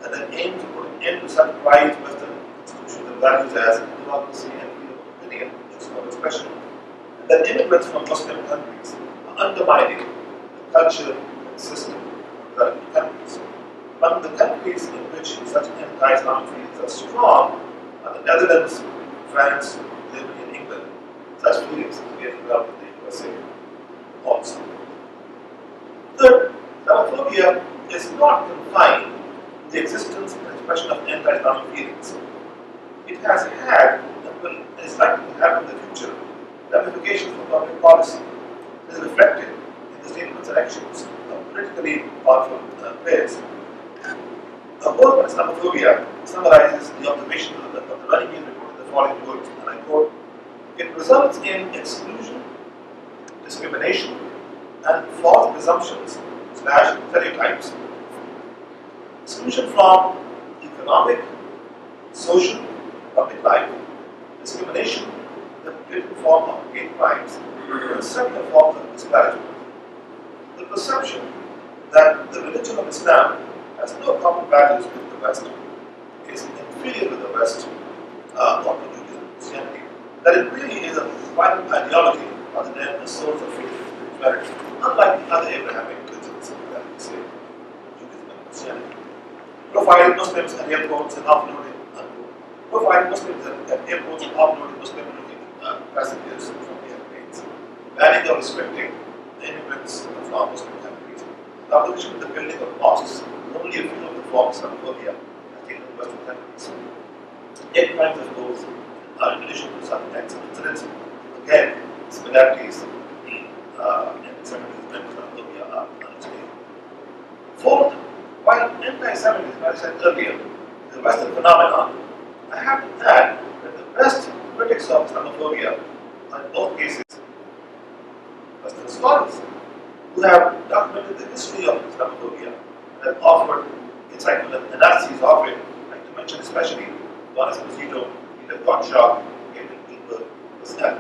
that aims to put an end to such prized Western institutions and values as democracy and freedom of opinion, of expression, and that immigrants from Muslim countries are undermining the culture and system of developing countries. Among the countries in which such anti-Islamic feelings are strong are the Netherlands, France, Germany, and England. Such feelings appear to develop in the USA also. Third, Islamophobia is not confined to the existence and expression of anti-Islamic feelings. It has had and is likely to have in the future ramifications for public policy. It is reflected in the statements and actions of politically powerful players. A work on Islamophobia summarizes the observation of the running mean report in the following words, and I quote, "It results in exclusion, discrimination, and false presumptions / stereotypes. Exclusion from economic, social, public life, discrimination in the written form of hate crimes, and several forms of disparagement. The perception that the religion of Islam has no common values with the West, is inferior to the West, or to Judaism, Christianity, that it really is a violent ideology rather than a source of faith and spirituality, unlike the other Abrahamic religions that we say, Judaism and Christianity. Profiling Muslims at airports and offloading, profiling Muslims at airports and offloading Muslim-looking passengers from the airplanes, banning or restricting the immigrants from Muslim countries, the opposition to the building of mosques, only a few of the forms of Islamophobia has taken in Western countries. Hate crimes, of course, are in addition to some acts of incidents. Again, similarities in anti-Semitism and Islamophobia are unexplained. Fourth, while anti-Semitism, as I said earlier, is a Western phenomenon, I have to add that the best critics of Islamophobia are in both cases Western scholars who have documented the history of Islamophobia and have offered insightful analyses of it. I'd like to mention especially Don Esposito, Peter Gottschalk, David Greenberg, Snell.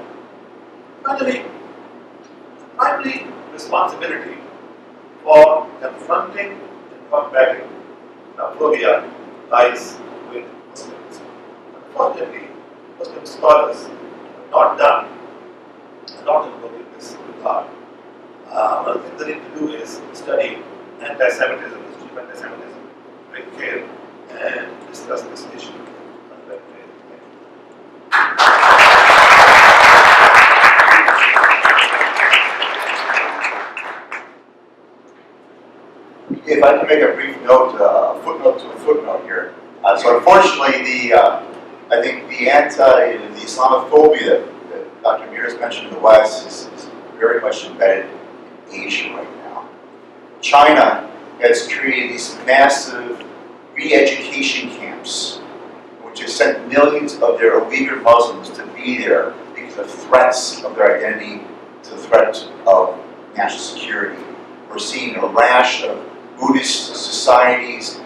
Finally, the primary responsibility for confronting and combating Islamophobia lies with Muslims. Unfortunately, Muslim scholars have not done a lot of work in this regard. One of the things they need to do is study anti-Semitism, history of anti-Semitism, take care, and discuss this issue. If I can make a brief note, a footnote to a footnote here. So unfortunately, I think the Islamophobia that Dr. Mir has mentioned in the West is very much embedded in Asia right now. China has created these massive re-education camps, which has sent millions of their Uyghur Muslims to be there because of threats of their identity to the threat of national security. We're seeing a rash of Buddhist societies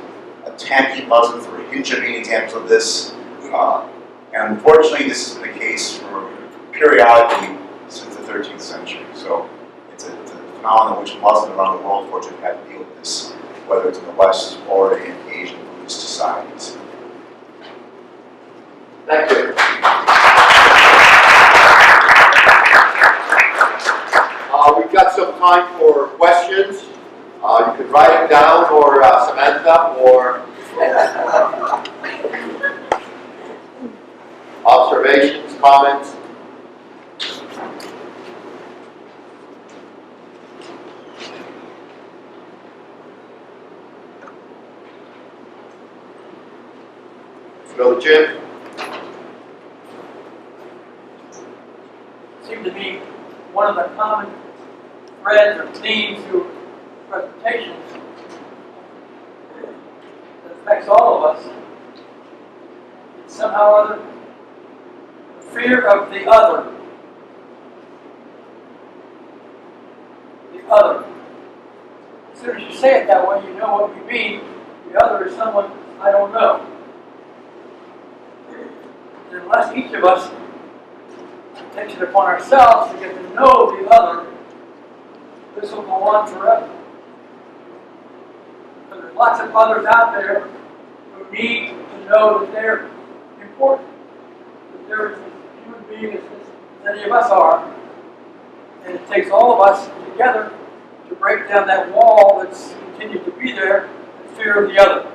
attacking Muslims. There are hijab examples of this. And unfortunately, this has been the case for periodically since the 13th century. So it's a phenomenon which Muslims around the world, unfortunately, have to deal with this, whether it's in the West or in Asian Buddhist societies. Thank you. We've got some time for questions. You can write them down, or Samantha, or observations, comments. Let's go to Jim. It seemed to me one of the common threads or themes through presentations that affects all of us is somehow or other fear of the other. The other. As soon as you say it that way, you know what you mean. The other is someone I don't know. And unless each of us takes it upon ourselves to get to know the other, this will go on forever. But there's lots of others out there who need to know that they're important, that they're as human beings as any of us are. And it takes all of us together to break down that wall that's continued to be there, the fear of the other.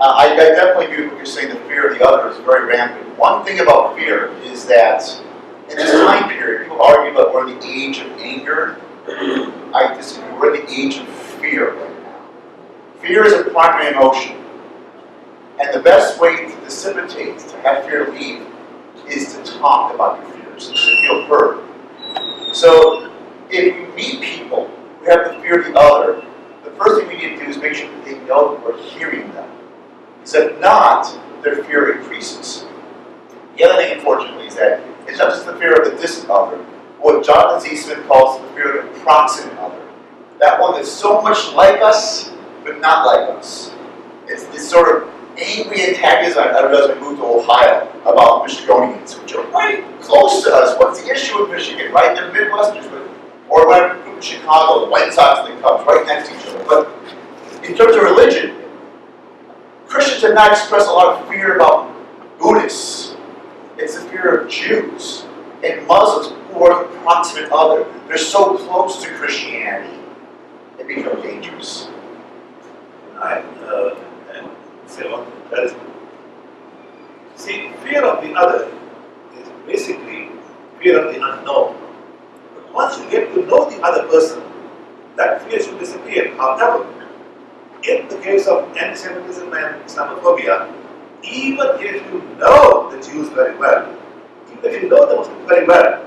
I definitely agree with what you're saying. The fear of the other is very rampant. One thing about fear is that in this time period, people argue about we're in the age of anger. I disagree. We're in the age of fear right now. Fear is a primary emotion. And the best way to dissipate, to have fear leave, is to talk about your fears, to feel heard. So if you meet people who have the fear of the other, the first thing we need to do is make sure that they know that we're hearing them. Because if not, their fear increases. The other thing, unfortunately, is that it's not just the fear of the distant other, what Jonathan Z. Smith calls the fear of the proximate other. That one that's so much like us, but not like us. It's this sort of angry antagonism I realized when I moved to Ohio about Michigonians, which are right close to us. What's the issue with Michigan? Right? They're Midwesterners, but or when I moved to Chicago, the White Sox and the Cubs, right next to each other. But in terms of religion, Christians have not expressed a lot of fear about Buddhists. It's the fear of Jews and Muslims who are the proximate other. They're so close to Christianity, it becomes dangerous. And say one thing, that is, see, fear of the other is basically fear of the unknown. But once you get to know the other person, that fear should disappear. However, in the case of anti-Semitism and Islamophobia, even if you know the Jews very well, even if you know the Muslims very well,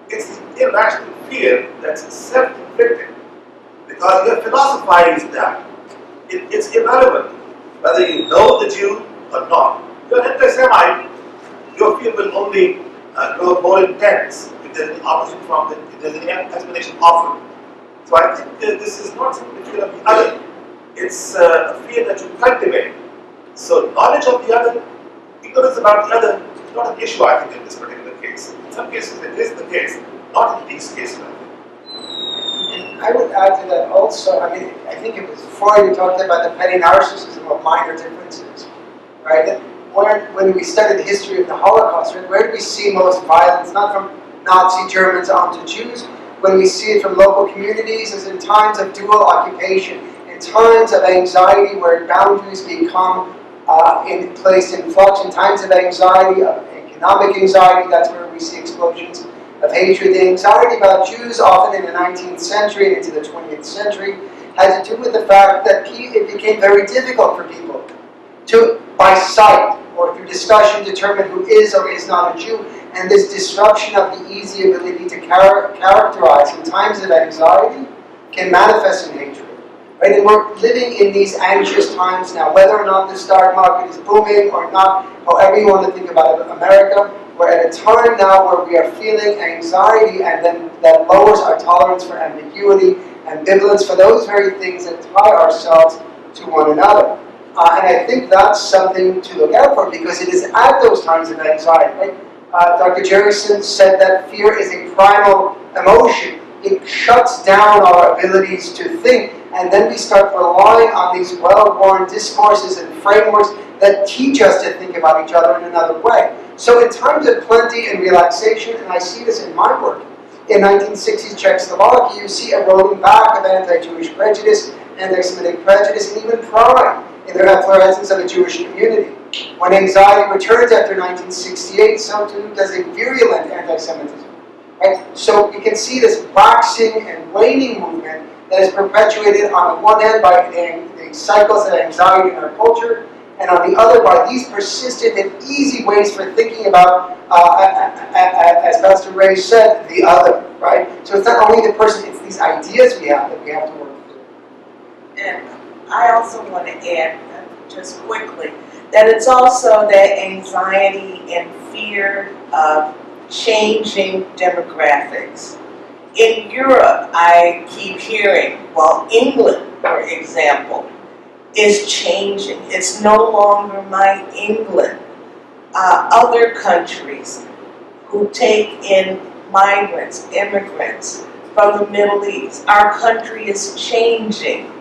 it's irrational fear that's self-inflicted. Because you have philosophized that. It's irrelevant whether you know the Jew or not. You're an anti-Semite, your fear will only grow more intense if there's an opposition from the, if there's an explanation offered. So I think that this is not simply fear of the other, it's a fear that you cultivate. So knowledge of the other, ignorance about the other is not an issue, I think, in this particular case. In some cases it is the case, not in these cases. I would add to that also, I mean, I think it was Freud who talked about the petty narcissism of minor differences, right? And when we studied the history of the Holocaust, right, where do we see most violence? Not from Nazi Germans onto Jews, when we see it from local communities, is in times of dual occupation, in times of anxiety where boundaries become placed in flux, in times of anxiety, of economic anxiety, that's where we see explosions of hatred. The anxiety about Jews, often in the 19th century and into the 20th century, had to do with the fact that it became very difficult for people to, by sight or through discussion, determine who is or is not a Jew. And this disruption of the easy ability to characterize in times of anxiety can manifest in hatred. Right? And we're living in these anxious times now, whether or not the stock market is booming or not, however you want to think about it, America, we're at a time now where we are feeling anxiety, and then that lowers our tolerance for ambiguity, ambivalence, for those very things that tie ourselves to one another. And I think that's something to look out for, because it is at those times of anxiety. Right? Dr. Jerryson said that fear is a primal emotion. It shuts down our abilities to think, and then we start relying on these well-worn discourses and frameworks that teach us to think about each other in another way. So in times of plenty and relaxation, and I see this in my work, in 1960s Czechoslovakia, you see a rolling back of anti-Jewish prejudice, anti-Semitic prejudice, and even pride in the efflorescence of a Jewish community. When anxiety returns after 1968, so too does a virulent anti-Semitism. Right? So you can see this waxing and waning movement that is perpetuated on the one hand by the cycles of anxiety in our culture, and on the other by these persistent and easy ways for thinking about, as Pastor Ray said, the other, right? So it's not only the person, it's these ideas we have that we have to work through. And I also want to add, just quickly, that it's also that anxiety and fear of changing demographics. In Europe, I keep hearing, well, England, for example, is changing. It's no longer my England. Other countries who take in migrants, immigrants from the Middle East, our country is changing.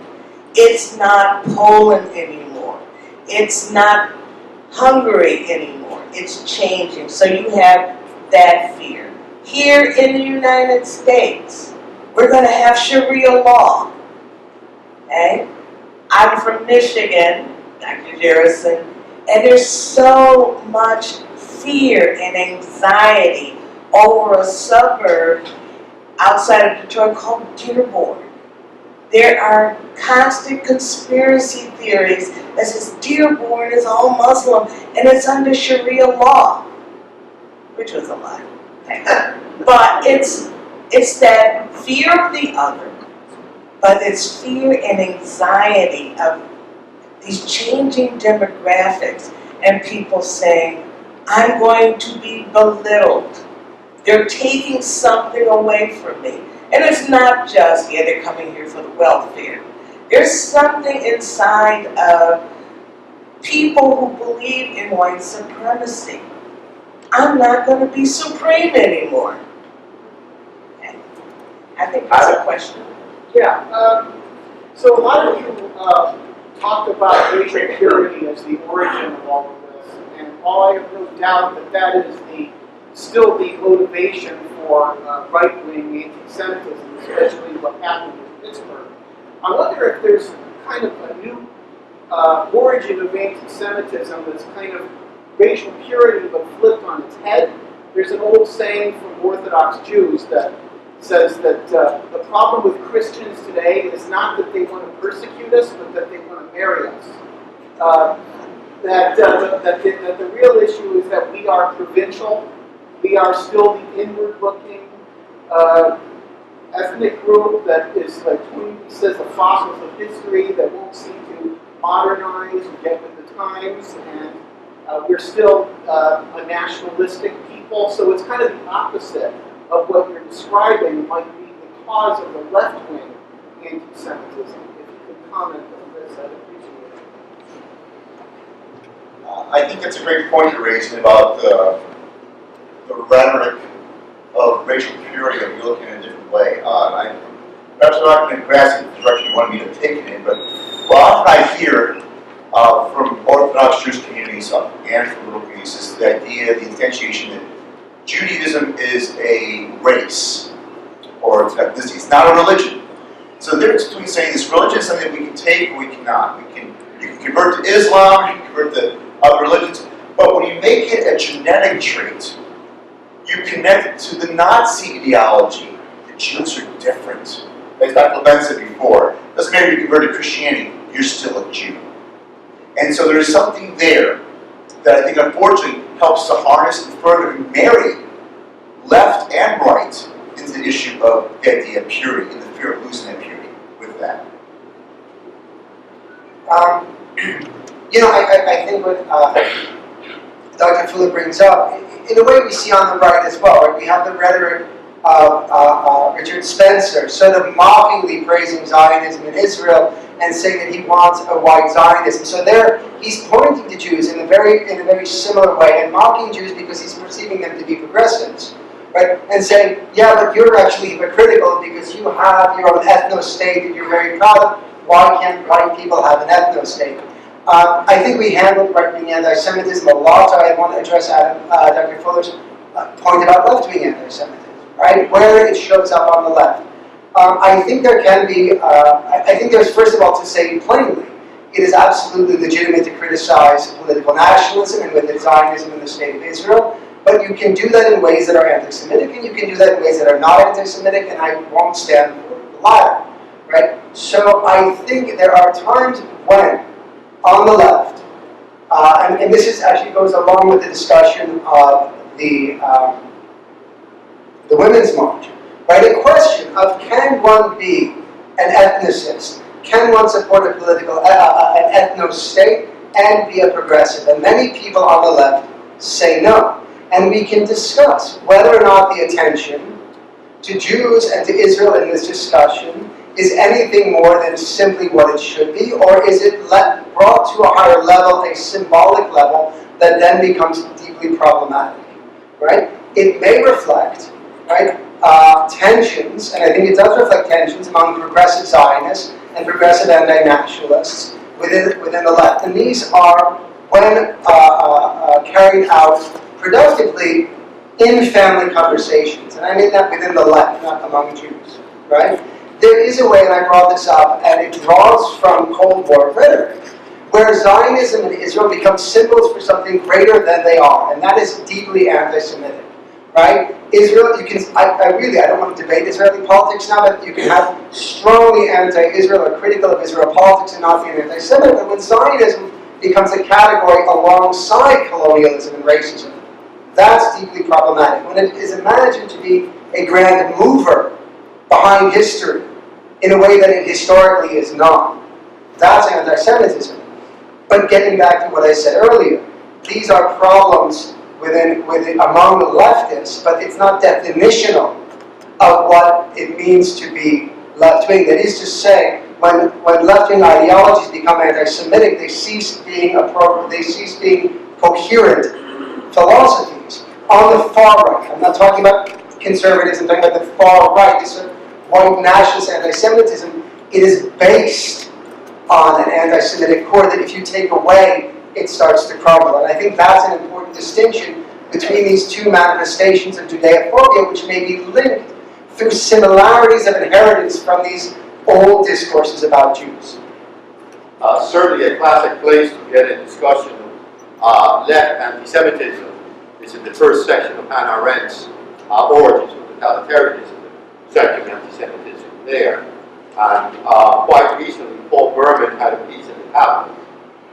It's not Poland anymore. It's not Hungary anymore. It's changing. So you have that fear. Here in the United States, we're going to have Sharia law. Okay? I'm from Michigan, Dr. Jerrison, and there's so much fear and anxiety over a suburb outside of Detroit called Dearborn. There are constant conspiracy theories that says Dearborn is all Muslim and it's under Sharia law, which was a lie. But it's that fear of the other, but it's fear and anxiety of these changing demographics and people saying, I'm going to be belittled. They're taking something away from me. And it's not just, yeah, they're coming here for the welfare. There's something inside of people who believe in white supremacy. I'm not going to be supreme anymore. Okay. I think that's a question. Yeah, so a lot of you talked about racial purity as the origin of all of this, and while I have no doubt that that is still the motivation for right-wing anti-Semitism, especially what happened in Pittsburgh, I wonder if there's kind of a new origin of anti-Semitism that's kind of racial purity but flipped on its head. There's an old saying from Orthodox Jews that says that the problem with Christians today is not that they want to persecute us, but that they want to marry us. That the real issue is that we are provincial. We are still the inward-looking ethnic group that is, like Twain says, the fossils of history that won't seem to modernize and get with the times, and we're still a nationalistic people. So it's kind of the opposite of what you're describing might be the cause of the left-wing anti-Semitism. If you could comment on this, I'd appreciate it. I think that's a great point you're raising about the rhetoric of racial purity that we look in a different way. Perhaps I'm not going to grasp the direction you want me to take it in, but what often I hear from Orthodox Jewish communities and from little communities is the idea, the instantiation that Judaism is a race, or it's ethnicity. It's not a religion. So the difference between saying this religion is something that we can take or we cannot. You can convert to Islam, you can convert to other religions, but when you make it a genetic trait, you connect it to the Nazi ideology. The Jews are different. As Dr. Levin said before, doesn't matter if you convert to Christianity, you're still a Jew. And so there's something there that I think unfortunately helps to harness and further marry left and right into the issue of the idea of purity and the fear of losing that purity with that. I think what Dr. Fuller brings up, in a way we see on the right as well, right? We have the rhetoric of Richard Spencer sort of mockingly praising Zionism in Israel and saying that he wants a white Zionism. So there, he's pointing to Jews in a very similar way and mocking Jews because he's perceiving them to be progressives, right? And saying, yeah, but you're actually hypocritical because you have your own ethno-state that you're very proud of. Why can't white people have an ethno-state? I think we handled right-wing anti-Semitism a lot, so I want to address Dr. Fuller's point about left-wing anti-Semitism, right? Where it shows up on the left. I think there can be, I think there's, first of all, to say plainly, it is absolutely legitimate to criticize political nationalism and with it Zionism in the State of Israel, but you can do that in ways that are anti-Semitic, and you can do that in ways that are not anti-Semitic, and I won't stand for the latter, right? So I think there are times when, on the left, and this is actually goes along with the discussion of the Women's March, right? A question of can one be an ethnicist? can one support a political, an ethno-state and be a progressive? And many people on the left say no. And we can discuss whether or not the attention to Jews and to Israel in this discussion is anything more than simply what it should be, or is it brought to a higher level, a symbolic level, that then becomes deeply problematic, right? It may reflect, right, tensions, and I think it does reflect tensions among progressive Zionists and progressive anti-nationalists within the left. And these are, when carried out productively, in family conversations. And I mean that within the left, not among Jews, right? There is a way, and I brought this up, and it draws from Cold War rhetoric, where Zionism and Israel become symbols for something greater than they are, and that is deeply anti-Semitic, right? Israel, I don't want to debate Israeli politics now, but you can have strongly anti-Israel or critical of Israel politics and not be an anti-Semitic. But when Zionism becomes a category alongside colonialism and racism, that's deeply problematic. When it is imagined to be a grand mover behind history in a way that it historically is not, that's anti-Semitism. But getting back to what I said earlier, these are problems among the leftists, but it's not definitional of what it means to be left-wing. That is to say, when left-wing ideologies become anti-Semitic, they cease being coherent philosophies. On the far right, I'm not talking about conservatives, I'm talking about the far right, this sort of white nationalist anti-Semitism. It is based on an anti-Semitic core that if you take away, it starts to crumble. And I think that's an important distinction between these two manifestations of Judeophobia, which may be linked through similarities of inheritance from these old discourses about Jews. Certainly a classic place to get a discussion of left anti-Semitism is in the first section of Hannah Arendt's Origins of Totalitarianism, section anti-Semitism there. And quite recently, Paul Berman had a piece in the Cabinet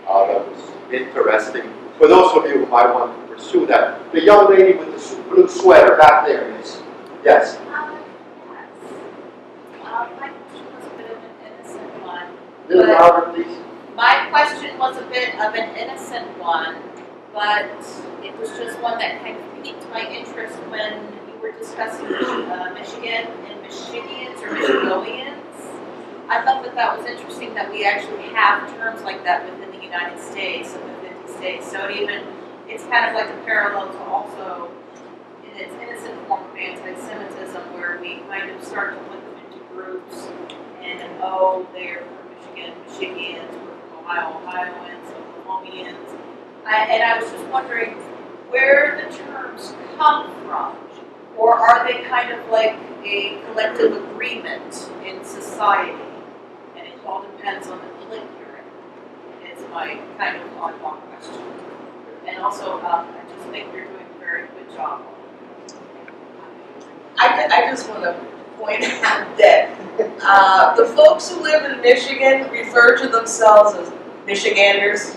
that was interesting. For those of you who might want to pursue that, the young lady with the blue sweater back there is, yes. My question was a bit of an innocent one. Little louder, please. My question was a bit of an innocent one, but it was just one that kind of piqued my interest when you were discussing Michigan and Michigians or Michigoians. I thought that was interesting that we actually have terms like that within the United States and the 50 states. So it's kind of like a parallel to also, in its innocent form of anti-Semitism, where we kind of start to put them into groups, and they're from Michigan, Michigians, we're from Ohio, Ohioans, Oklahomians. And I was just wondering where the terms come from, or are they kind of like a collective agreement in society? And it all depends on the clique you're in. It's my kind of oddball question. And also, I just think you're doing a very good job. I just want to point out that the folks who live in Michigan refer to themselves as Michiganders.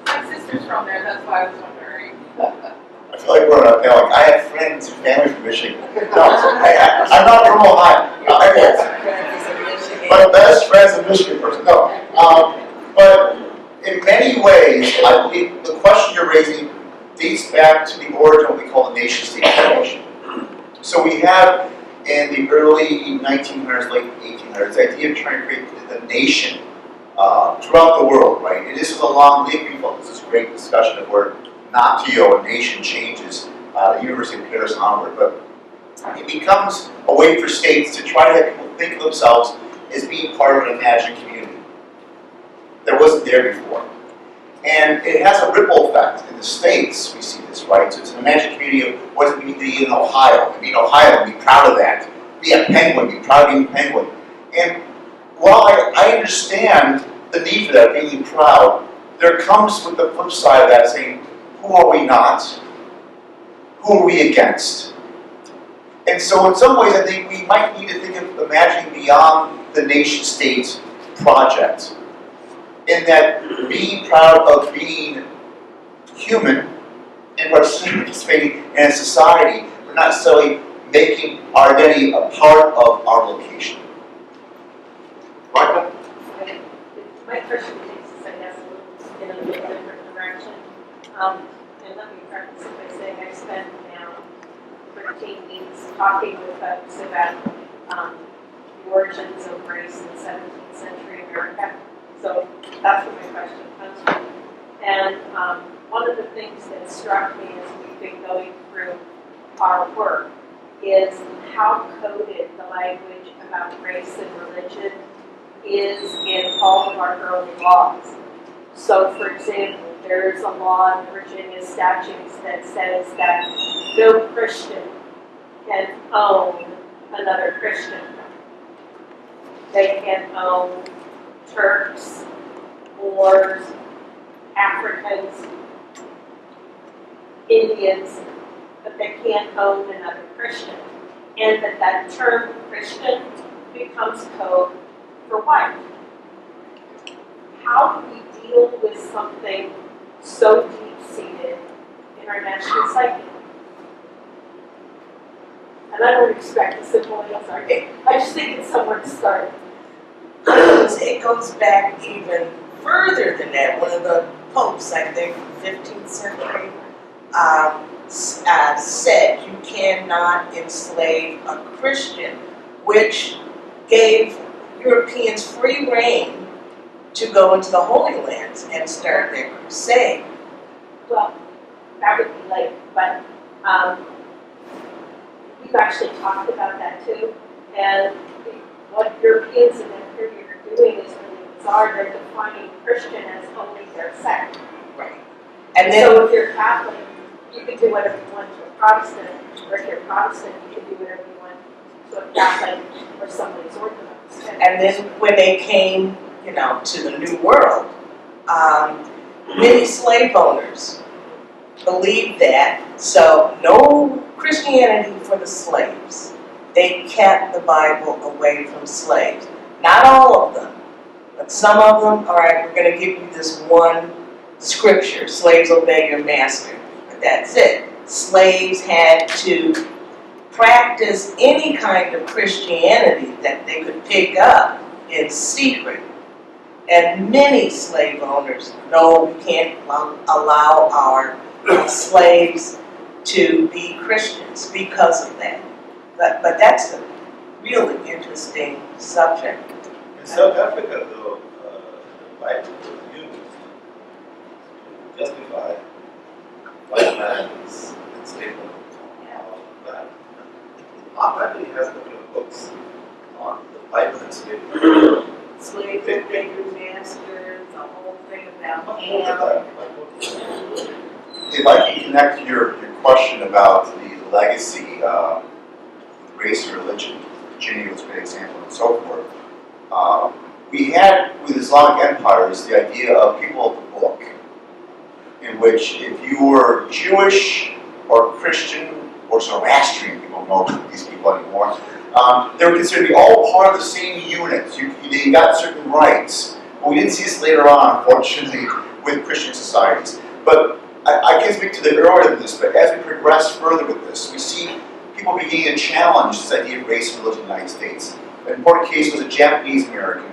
My sister's from there, that's why I was wondering. I feel like we're on a panel. I have friends and family from Michigan. No, I'm not from Ohio. My best friend's a Michigan person. No. But in many ways, I believe the question you're raising dates back to the origin of what we call the nation-state formation. So we have, in the early 1900s, late 1800s, the idea of trying to create the nation throughout the world, right? And this is a long lead people. This is a great discussion of where natio, a nation, changes the University of Paris onward. But it becomes a way for states to try to have people think of themselves as being part of an imagined community that wasn't there before. And it has a ripple effect in the States, we see this, right? So it's an imagined community of what does it mean to be in Ohio? To be in Ohio and be proud of that. Be a penguin, be proud of being a penguin. And while I understand the need for that, being proud, there comes with the flip side of that saying, who are we not? Who are we against? And so in some ways I think we might need to think of imagining beyond the nation-state project. In that being proud of being human and participating in a society, but not necessarily making our identity a part of our location. Martha? My question takes us, I guess, in a little different direction. And let me preface it by saying I've spent now 13 weeks talking with folks about the origins of race in 17th century America. So that's where my question comes from. And one of the things that struck me as we've been going through our work is how coded the language about race and religion is in all of our early laws. So, for example, there is a law in Virginia statutes that says that no Christian can own another Christian. They can own Turks, Moors, Africans, Indians, but they can't own another Christian. And that term Christian becomes code for white. How do we deal with something so deep-seated in our national psyche? And I don't expect a simple answer. I just think it's somewhere to start. It goes back even further than that. One of the popes, I think, from the 15th century, said you cannot enslave a Christian, which gave Europeans free reign to go into the Holy Lands and start their crusade. Well, that would be late, but we've actually talked about that too. And what Europeans in that period are doing is really bizarre. They're defining Christian as only their sect. Right. And then, so if you're Catholic, you can do whatever you want to a Protestant, or if you're Protestant, you can do whatever you want to a Catholic or somebody's Orthodox. and then when they came, to the New World, many slave owners believed that. So no Christianity for the slaves. They kept the Bible away from slaves. Not all of them, but some of them. All right, we're going to give you this one scripture: slaves, obey your master. But that's it. Slaves had to practice any kind of Christianity that they could pick up in secret. And many slave owners, no, we can't allow our slaves to be Christians because of that. But that's a really interesting subject. In South Africa, though, the Bible was used to justify white man's enslavement of that. Our family has a couple of books on the Bible and slavery. Slaves, obey your masters, the whole thing about Much Ham. more than that. If I can connect your question about the legacy of race and religion, Virginia was a great example, and so forth. We had, with Islamic empires, the idea of people of the book, in which if you were Jewish or Christian or Zoroastrian, people don't know these people anymore, they were considered to be all part of the same unit. They got certain rights. But we didn't see this later on, unfortunately, with Christian societies. But I can't speak to the earlier of this, but as we progress further with this, we see people beginning to challenge this idea of race and religion in the United States. An important case was a Japanese American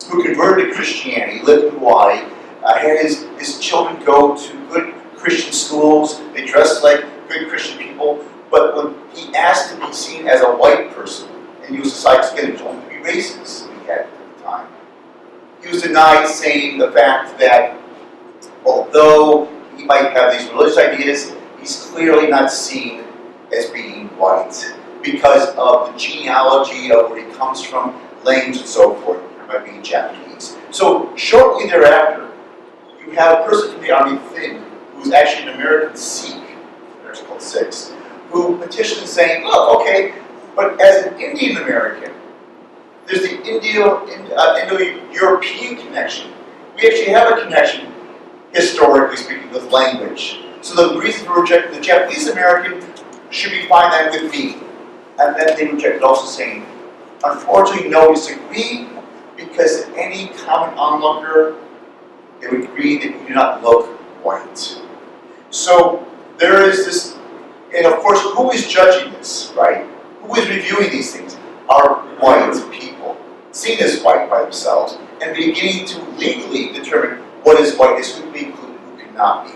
who converted to Christianity, lived in Hawaii, had his children go to good Christian schools, they dressed like good Christian people, but when he asked to be seen as a white person, and he was decided to get him to be racist, he had at the time, he was denied, saying the fact that although he might have these religious ideas, he's clearly not seen as being white because of the genealogy of where he comes from, language and so forth, by being Japanese. So shortly thereafter, you have a person from the Army Thin who's actually an American Sikh, there's called Sikhs, who petitioned saying, look, okay, but as an Indian American, there's the Indo-European connection. We actually have a connection, historically speaking, with language. So the reason for rejecting the Japanese American should be fine then with me. And then they rejected also saying, unfortunately, no, disagree, because any common onlooker, they would agree that you do not look white. So there is this, and of course, who is judging this, right? who is reviewing these things are white people, seen as white by themselves, and beginning to legally determine what is whiteness, who can be included, who cannot be.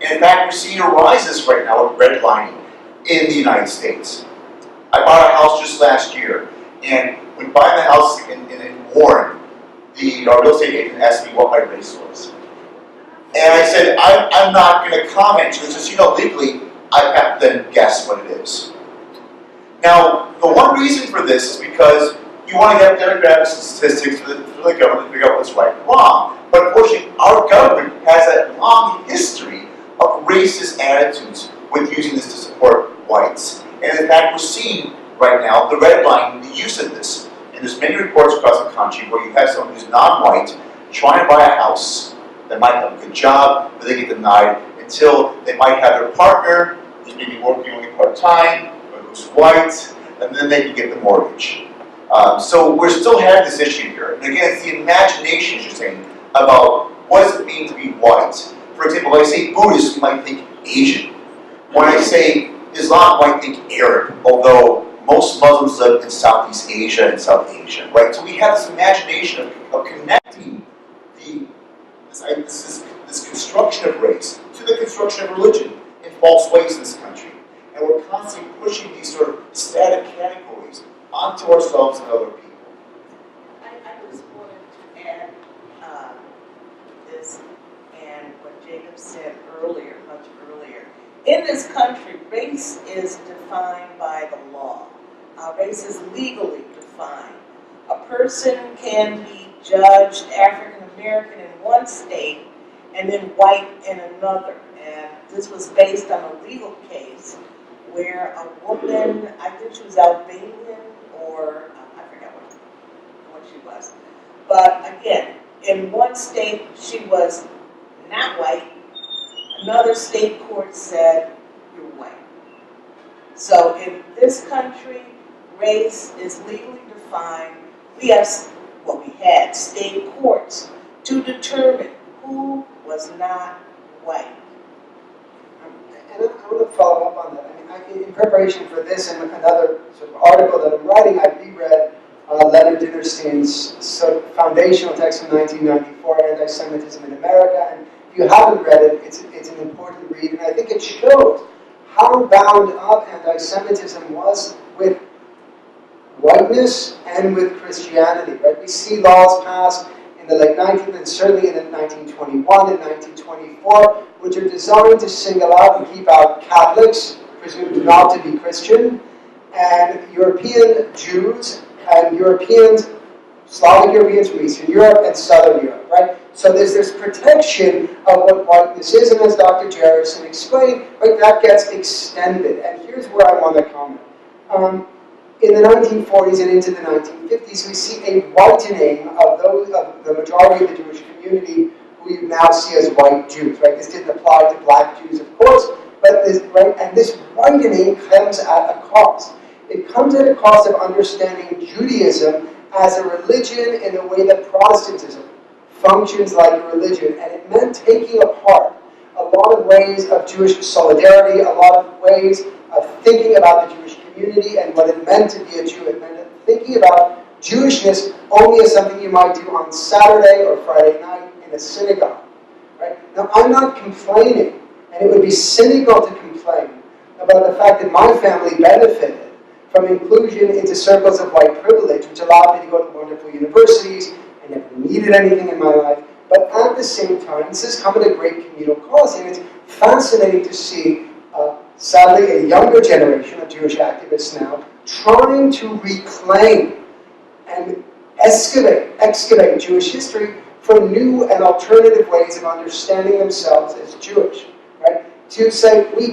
And in fact, we're seeing a rise right now of redlining in the United States. I bought a house just last year, and when buying the house in Warren, our real estate agent asked me what my race was. And I said, I'm not going to comment. She goes, just, legally, I've got to then guess what it is. Now, the one reason for this is because you want to have demographic statistics for the government to figure out what's right and wrong. But unfortunately, our government has a long history of racist attitudes with using this to support whites. And in fact, we're seeing right now the redlining, the use of this. And there's many reports across the country where you have someone who's non-white trying to buy a house that might have a good job, but they get denied until they might have their partner who's maybe working only part-time, or who's white, and then they can get the mortgage. So we're still having this issue here. And again, it's the imagination, as you're saying, about what does it mean to be white. For example, when I say Buddhist, you might think Asian. When I say Islam, you might think Arab, although most Muslims live in Southeast Asia and South Asia, right? So we have this imagination of connecting this construction of race to the construction of religion in false ways in this country. And we're constantly pushing these sort of static categories onto ourselves and other people. I just wanted to add this and what Jacob said earlier, much earlier. In this country, race is defined by the law. Race is legally defined. A person can be judged African American in one state and then white in another. And this was based on a legal case where a woman, I think she was Albanian or I forgot what she was. But again, in one state she was not white. Another state court said, you're white. So in this country, race is legally defined. We had state courts to determine who was not white. And I want to follow up on that. I mean, in preparation for this and another sort of article that I'm writing, I reread Leonard Dinnerstein's sort of foundational text from 1994, Anti-Semitism in America. And if you haven't read it, it's an important read. And I think it shows how bound up anti-Semitism was with whiteness and with Christianity, right? We see laws passed in the late 19th and certainly in 1921 and 1924, which are designed to single out and keep out Catholics, presumed not to be Christian, and European Jews and Slavic Europeans from Eastern Europe and Southern Europe, right? So there's this protection of what whiteness is, and as Dr. Jerrison explained, right, that gets extended. And here's where I want to comment. In the 1940s and into the 1950s, we see a whitening of the majority of the Jewish community who you now see as white Jews, right? This didn't apply to black Jews, of course, but this, right, and this whitening comes at a cost. It comes at a cost of understanding Judaism as a religion in the way that Protestantism functions like a religion, and it meant taking apart a lot of ways of Jewish solidarity, a lot of ways of thinking about the Jewish community and what it meant to be a Jew. It meant thinking about Jewishness only as something you might do on Saturday or Friday night in a synagogue. Right? Now, I'm not complaining, and it would be cynical to complain about the fact that my family benefited from inclusion into circles of white privilege, which allowed me to go to wonderful universities. I never needed anything in my life. But at the same time, this has come at a great communal cost, and it's fascinating to see, sadly, a younger generation of Jewish activists now trying to reclaim and excavate Jewish history for new and alternative ways of understanding themselves as Jewish, right? To say we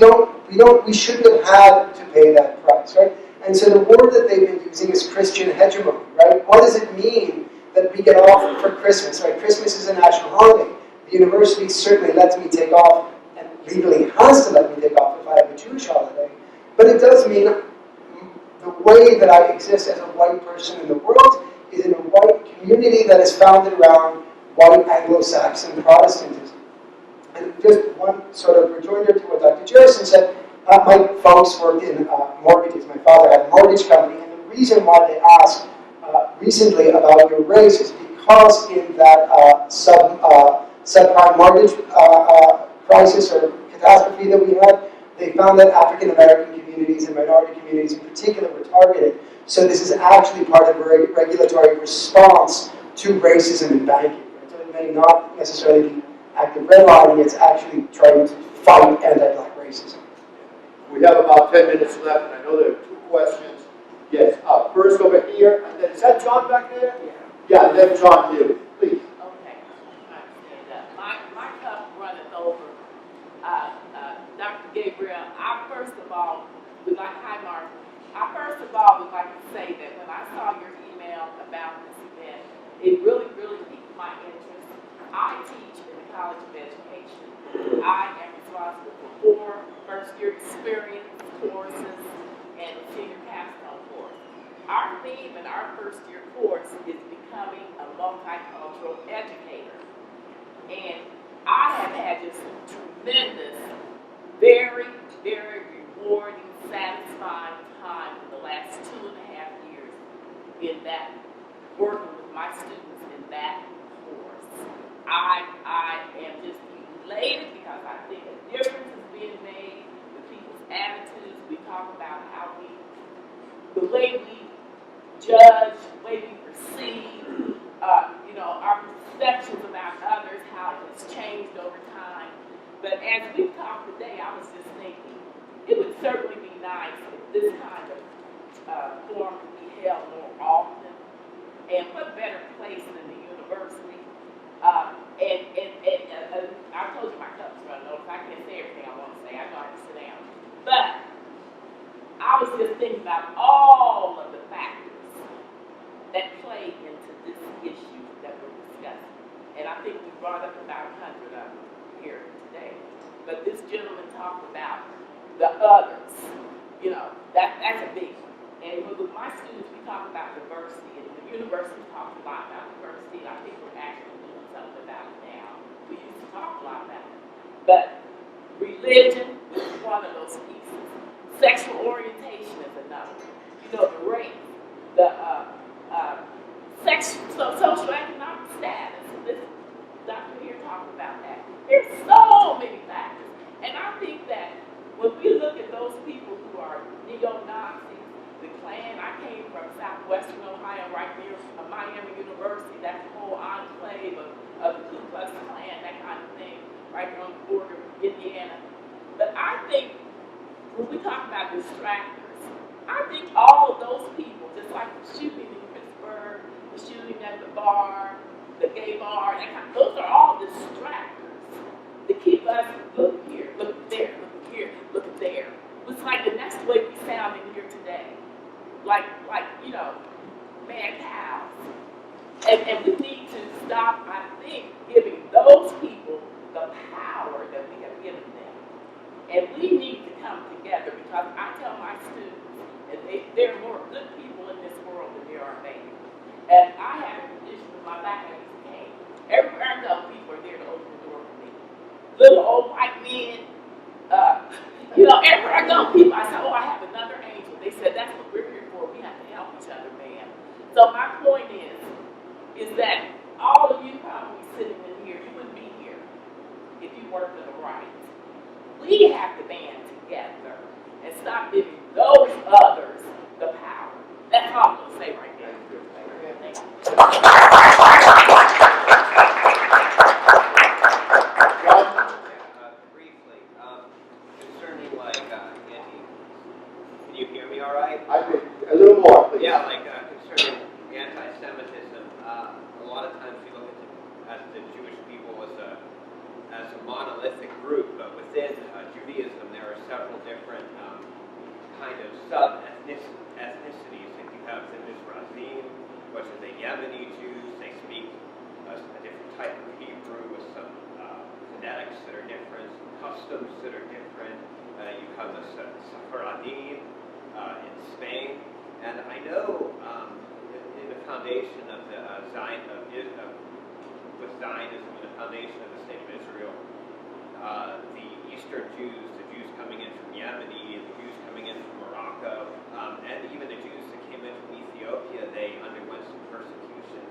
shouldn't have had to pay that price, right? And so the word that they've been using is Christian hegemony, right? What does it mean that we get off for Christmas, right? Christmas is a national holiday. The university certainly lets me take off, and legally has to let me take off if I have a Jewish holiday. But it does mean the way that I exist as a white person in the world is in a white community that is founded around white Anglo-Saxon Protestantism. And just one sort of rejoinder to what Dr. Jerrison said, my folks worked in mortgage minorities. My father had a mortgage company, and the reason why they asked recently about your race is because in that subprime mortgage crisis or catastrophe that we had, they found that African American communities and minority communities in particular were targeted. So this is actually part of a regulatory response to racism in banking. So it may not necessarily be active redlining, it's actually trying to fight anti-black racism. We have about 10 minutes left, and I know there are 2 questions. Yes, first over here, and then, is that John back there? Yeah, and then John, you, please. Okay, I understand that. My cup runneth over. Dr. Gabriel, I first of all would like to say that when I saw your email about this event, it really, really piqued my interest. I teach in the College of Education. I am responsible for 4 first-year experience courses and a senior capstone course. Our theme in our first-year course is becoming a multicultural educator. And I have had just tremendous, very, very rewarding, satisfying time in the last 2.5 years in that, working with my students in that course. I am just elated because I think a difference is being made with people's attitudes. We talk about how the way we judge, the way we perceive, our perceptions about others, how it has changed over time. But as we've talked today, I was just thinking, it would certainly be nice if this kind of forum could be held more often. And what better place than the university? I told you my cup's running over, so I can't say everything I want to say. I know I have to sit down. But I was just thinking about all of the factors that play into this issue that we're discussing. And I think we brought up about 100 of them here today. But this gentleman talked about the others. That's a big one. And with my students, we talk about diversity, and the university talks a lot about diversity. I think we're actually doing something about it now. We used to talk a lot about it. But religion is one of those pieces. Sexual orientation is another. The race, the socioeconomic status. This doctor here talked about that. There's so many factors. And I think that when we look at those people who are neo-Nazis, the Klan, I came from southwestern Ohio, right near Miami University, that's the whole enclave of the Ku Klux Klan, that kind of thing, right there on the border of Indiana. But I think when we talk about distractors, I think all of those people, just like the shooting in Pittsburgh, the shooting at the bar, the gay bar, those are all distractors to keep us, look here, look there, look here, look there. It's like the next way we sound in here today. Like mad cows. And we need to stop, I think, giving those people the power that we have given them. And we need to come together because I tell my students, and there are more good people in this world than there are bad. And I have a tradition with my back against the cane. Everywhere I go, people are there to open the door for me. Little old white men, everywhere I go, people, I say, I have another angel. They said, that's what we're here for. We have to help each other, man. So my point is that all of you probably sitting in here, you wouldn't be here if you weren't for the right. We have to band together and stop giving those others the power. That's all I'm going to say right now. Thank you. Briefly, concerning can you hear me all right? A little more, please. Yeah, concerning anti-Semitism, a lot of times we look at the Jewish people as a monolithic group, but within Judaism there are several different kind of sub-ethnicities. Like you have the Mizrahim, which are the Yemeni Jews. They speak a different type of Hebrew with some phonetics that are different, some customs that are different. You have the Sephardim in Spain, and I know in the foundation of the with Zionism, in the foundation of the state of Israel, the Eastern Jews, the Jews coming in from Yemen, the Jews coming in from Morocco, and even the Jews that came in from Ethiopia, they underwent some persecution.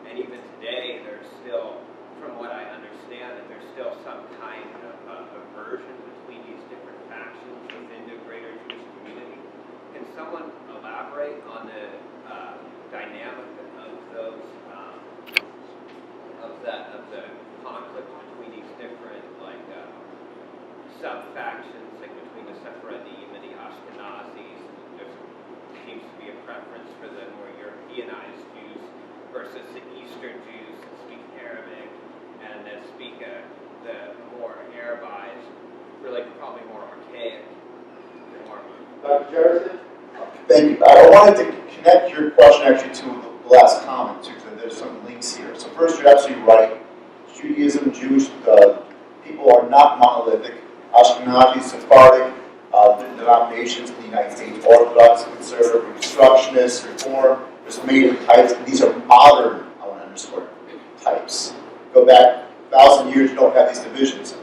And even today, there's still, from what I understand, that there's still some kind of aversion between these different factions within the greater Jewish community. Can someone elaborate on the dynamic of those, of the conflict between these different, like, sub-factions, like between the Sephardim and the Ashkenazis? There seems to be a preference for the more Europeanized Jews versus the Eastern Jews that speak Arabic and that speak the more Arabized, really probably more archaic form. Dr. Jerison? Thank you. I wanted to connect your question actually to the last comment too, because there's some links here. So first, you're absolutely right. Judaism, Jewish people are not monolithic. Ashkenazi, Sephardic denominations in the United States, Orthodox, Conservative, Reconstructionist, Reform. There's many different types, and these are modern, I want to underscore, types. Go back 1,000 years, you don't have these divisions.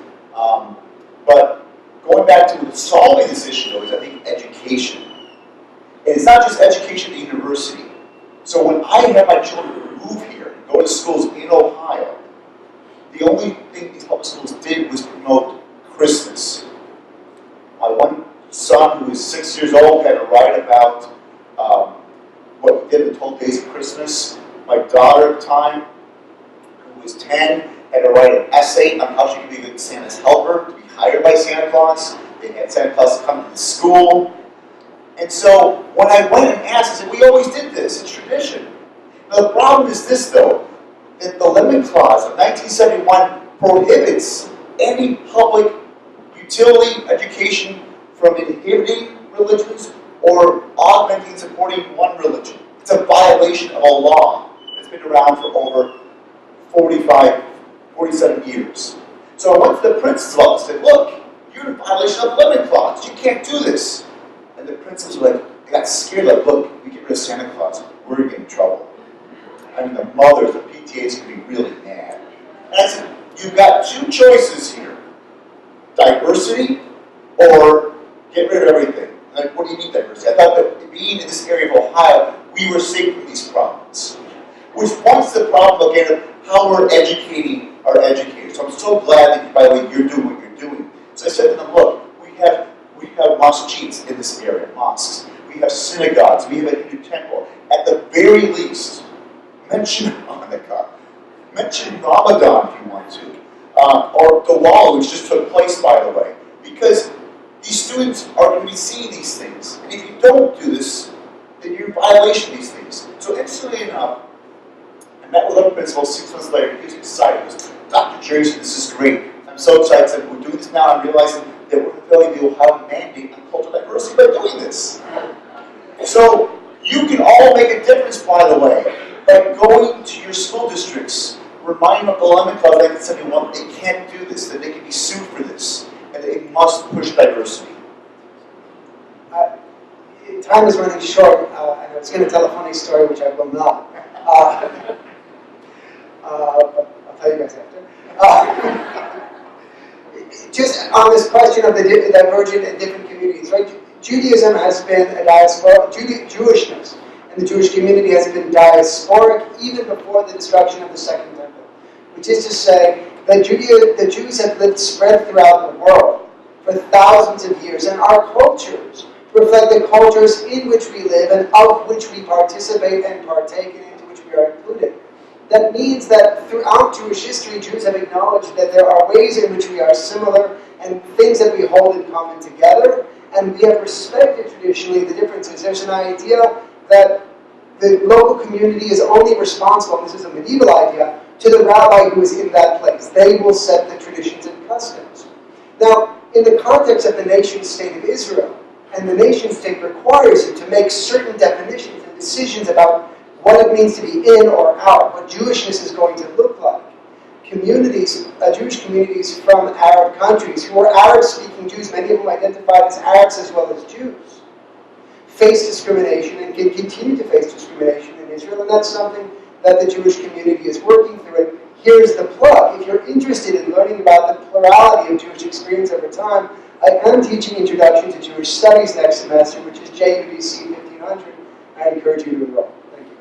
But going back to solving this issue, though, is I think education. And it's not just education at the university. So when I have my children move here and go to schools in Ohio, the only thing these public schools did was promote Christmas. My one son, who is 6 years old, had to write about what he did in the 12 days of Christmas. My daughter at the time, who was 10, had to write an essay on how she could be a good Santa's helper, to be hired by Santa Claus. They had Santa Claus come to the school. And so when I went and asked, I said, we always did this, it's tradition. Now the problem is this, though, that the Limit Clause of 1971 prohibits any public utility education from inhibiting religions or augmenting and supporting one religion. It's a violation of a law that's been around for over 47 years. So I went to the principal and said, look, you're in violation of the Limit Clause. You can't do this. And the principals were like, they got scared, like, look, we get rid of Santa Claus, we're going to get in trouble. I mean, the mothers, the PTAs could be really mad. And I said, you've got two choices here. Diversity or get rid of everything. And like, what do you mean diversity? I thought that being in this area of Ohio, we were safe from these problems. Which points to the problem again of how we're educating our educators. So I'm so glad that, by the way, you're doing what you're doing. So I said to them, look, we have mosques in this area, mosques. We have synagogues. We have a Hindu temple. At the very least, mention Hanukkah. Mention Ramadan if you want to. Or Diwali, which just took place, by the way. Because these students are going to be seeing these things. And if you don't do this, then you're in violation of these things. So interestingly enough, I met with other principals 6 months later. He was excited. He goes, Dr. Jerison, this is great. I'm so excited. I said, we're doing this now. I'm realizing that we're fulfilling the Ohio mandate on cultural diversity by doing this. So you can all make a difference, by the way, by going to your school districts, remind them of the Lemon Clause 1971 that they can't do this, that they can be sued for this, and they must push diversity. Time is running short, and I was going to tell a funny story, which I will not. I'll tell you guys after. Just on this question of the divergent and different communities, right? Judaism has been a diaspora, Jewishness and the Jewish community has been diasporic even before the destruction of the Second Temple, which is to say that the Jews have lived spread throughout the world for thousands of years, and our cultures reflect the cultures in which we live and of which we participate and partake and into which we are included. That means that throughout Jewish history, Jews have acknowledged that there are ways in which we are similar and things that we hold in common together, and we have respected traditionally the differences. There's an idea that the local community is only responsible, and this is a medieval idea, to the rabbi who is in that place. They will set the traditions and customs. Now, in the context of the nation-state of Israel, and the nation-state requires you to make certain definitions and decisions about what it means to be in or out, what Jewishness is going to look like. Communities, Jewish communities from Arab countries, who are Arab-speaking Jews, many of them identified as Arabs as well as Jews, face discrimination and can continue to face discrimination in Israel, and that's something that the Jewish community is working through. And here's the plug. If you're interested in learning about the plurality of Jewish experience over time, I am teaching Introduction to Jewish Studies next semester, which is JUDC 1500. I encourage you to enroll. Thank you.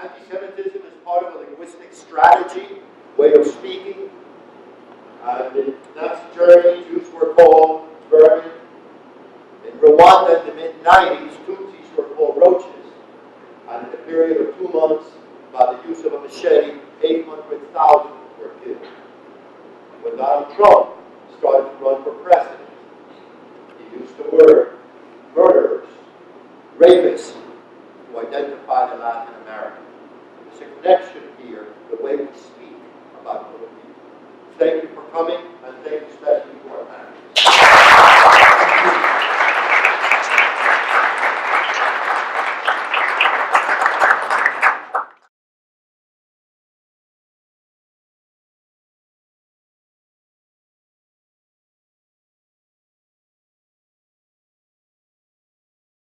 Anti-Semitism is part of a linguistic strategy, way of speaking. In Nazi Germany, Jews were called vermin. In Rwanda in the mid-90s, Tutsis were called roaches. And in a period of 2 months, by the use of a machete, 800,000 were killed. When Donald Trump started to run for president, he used the word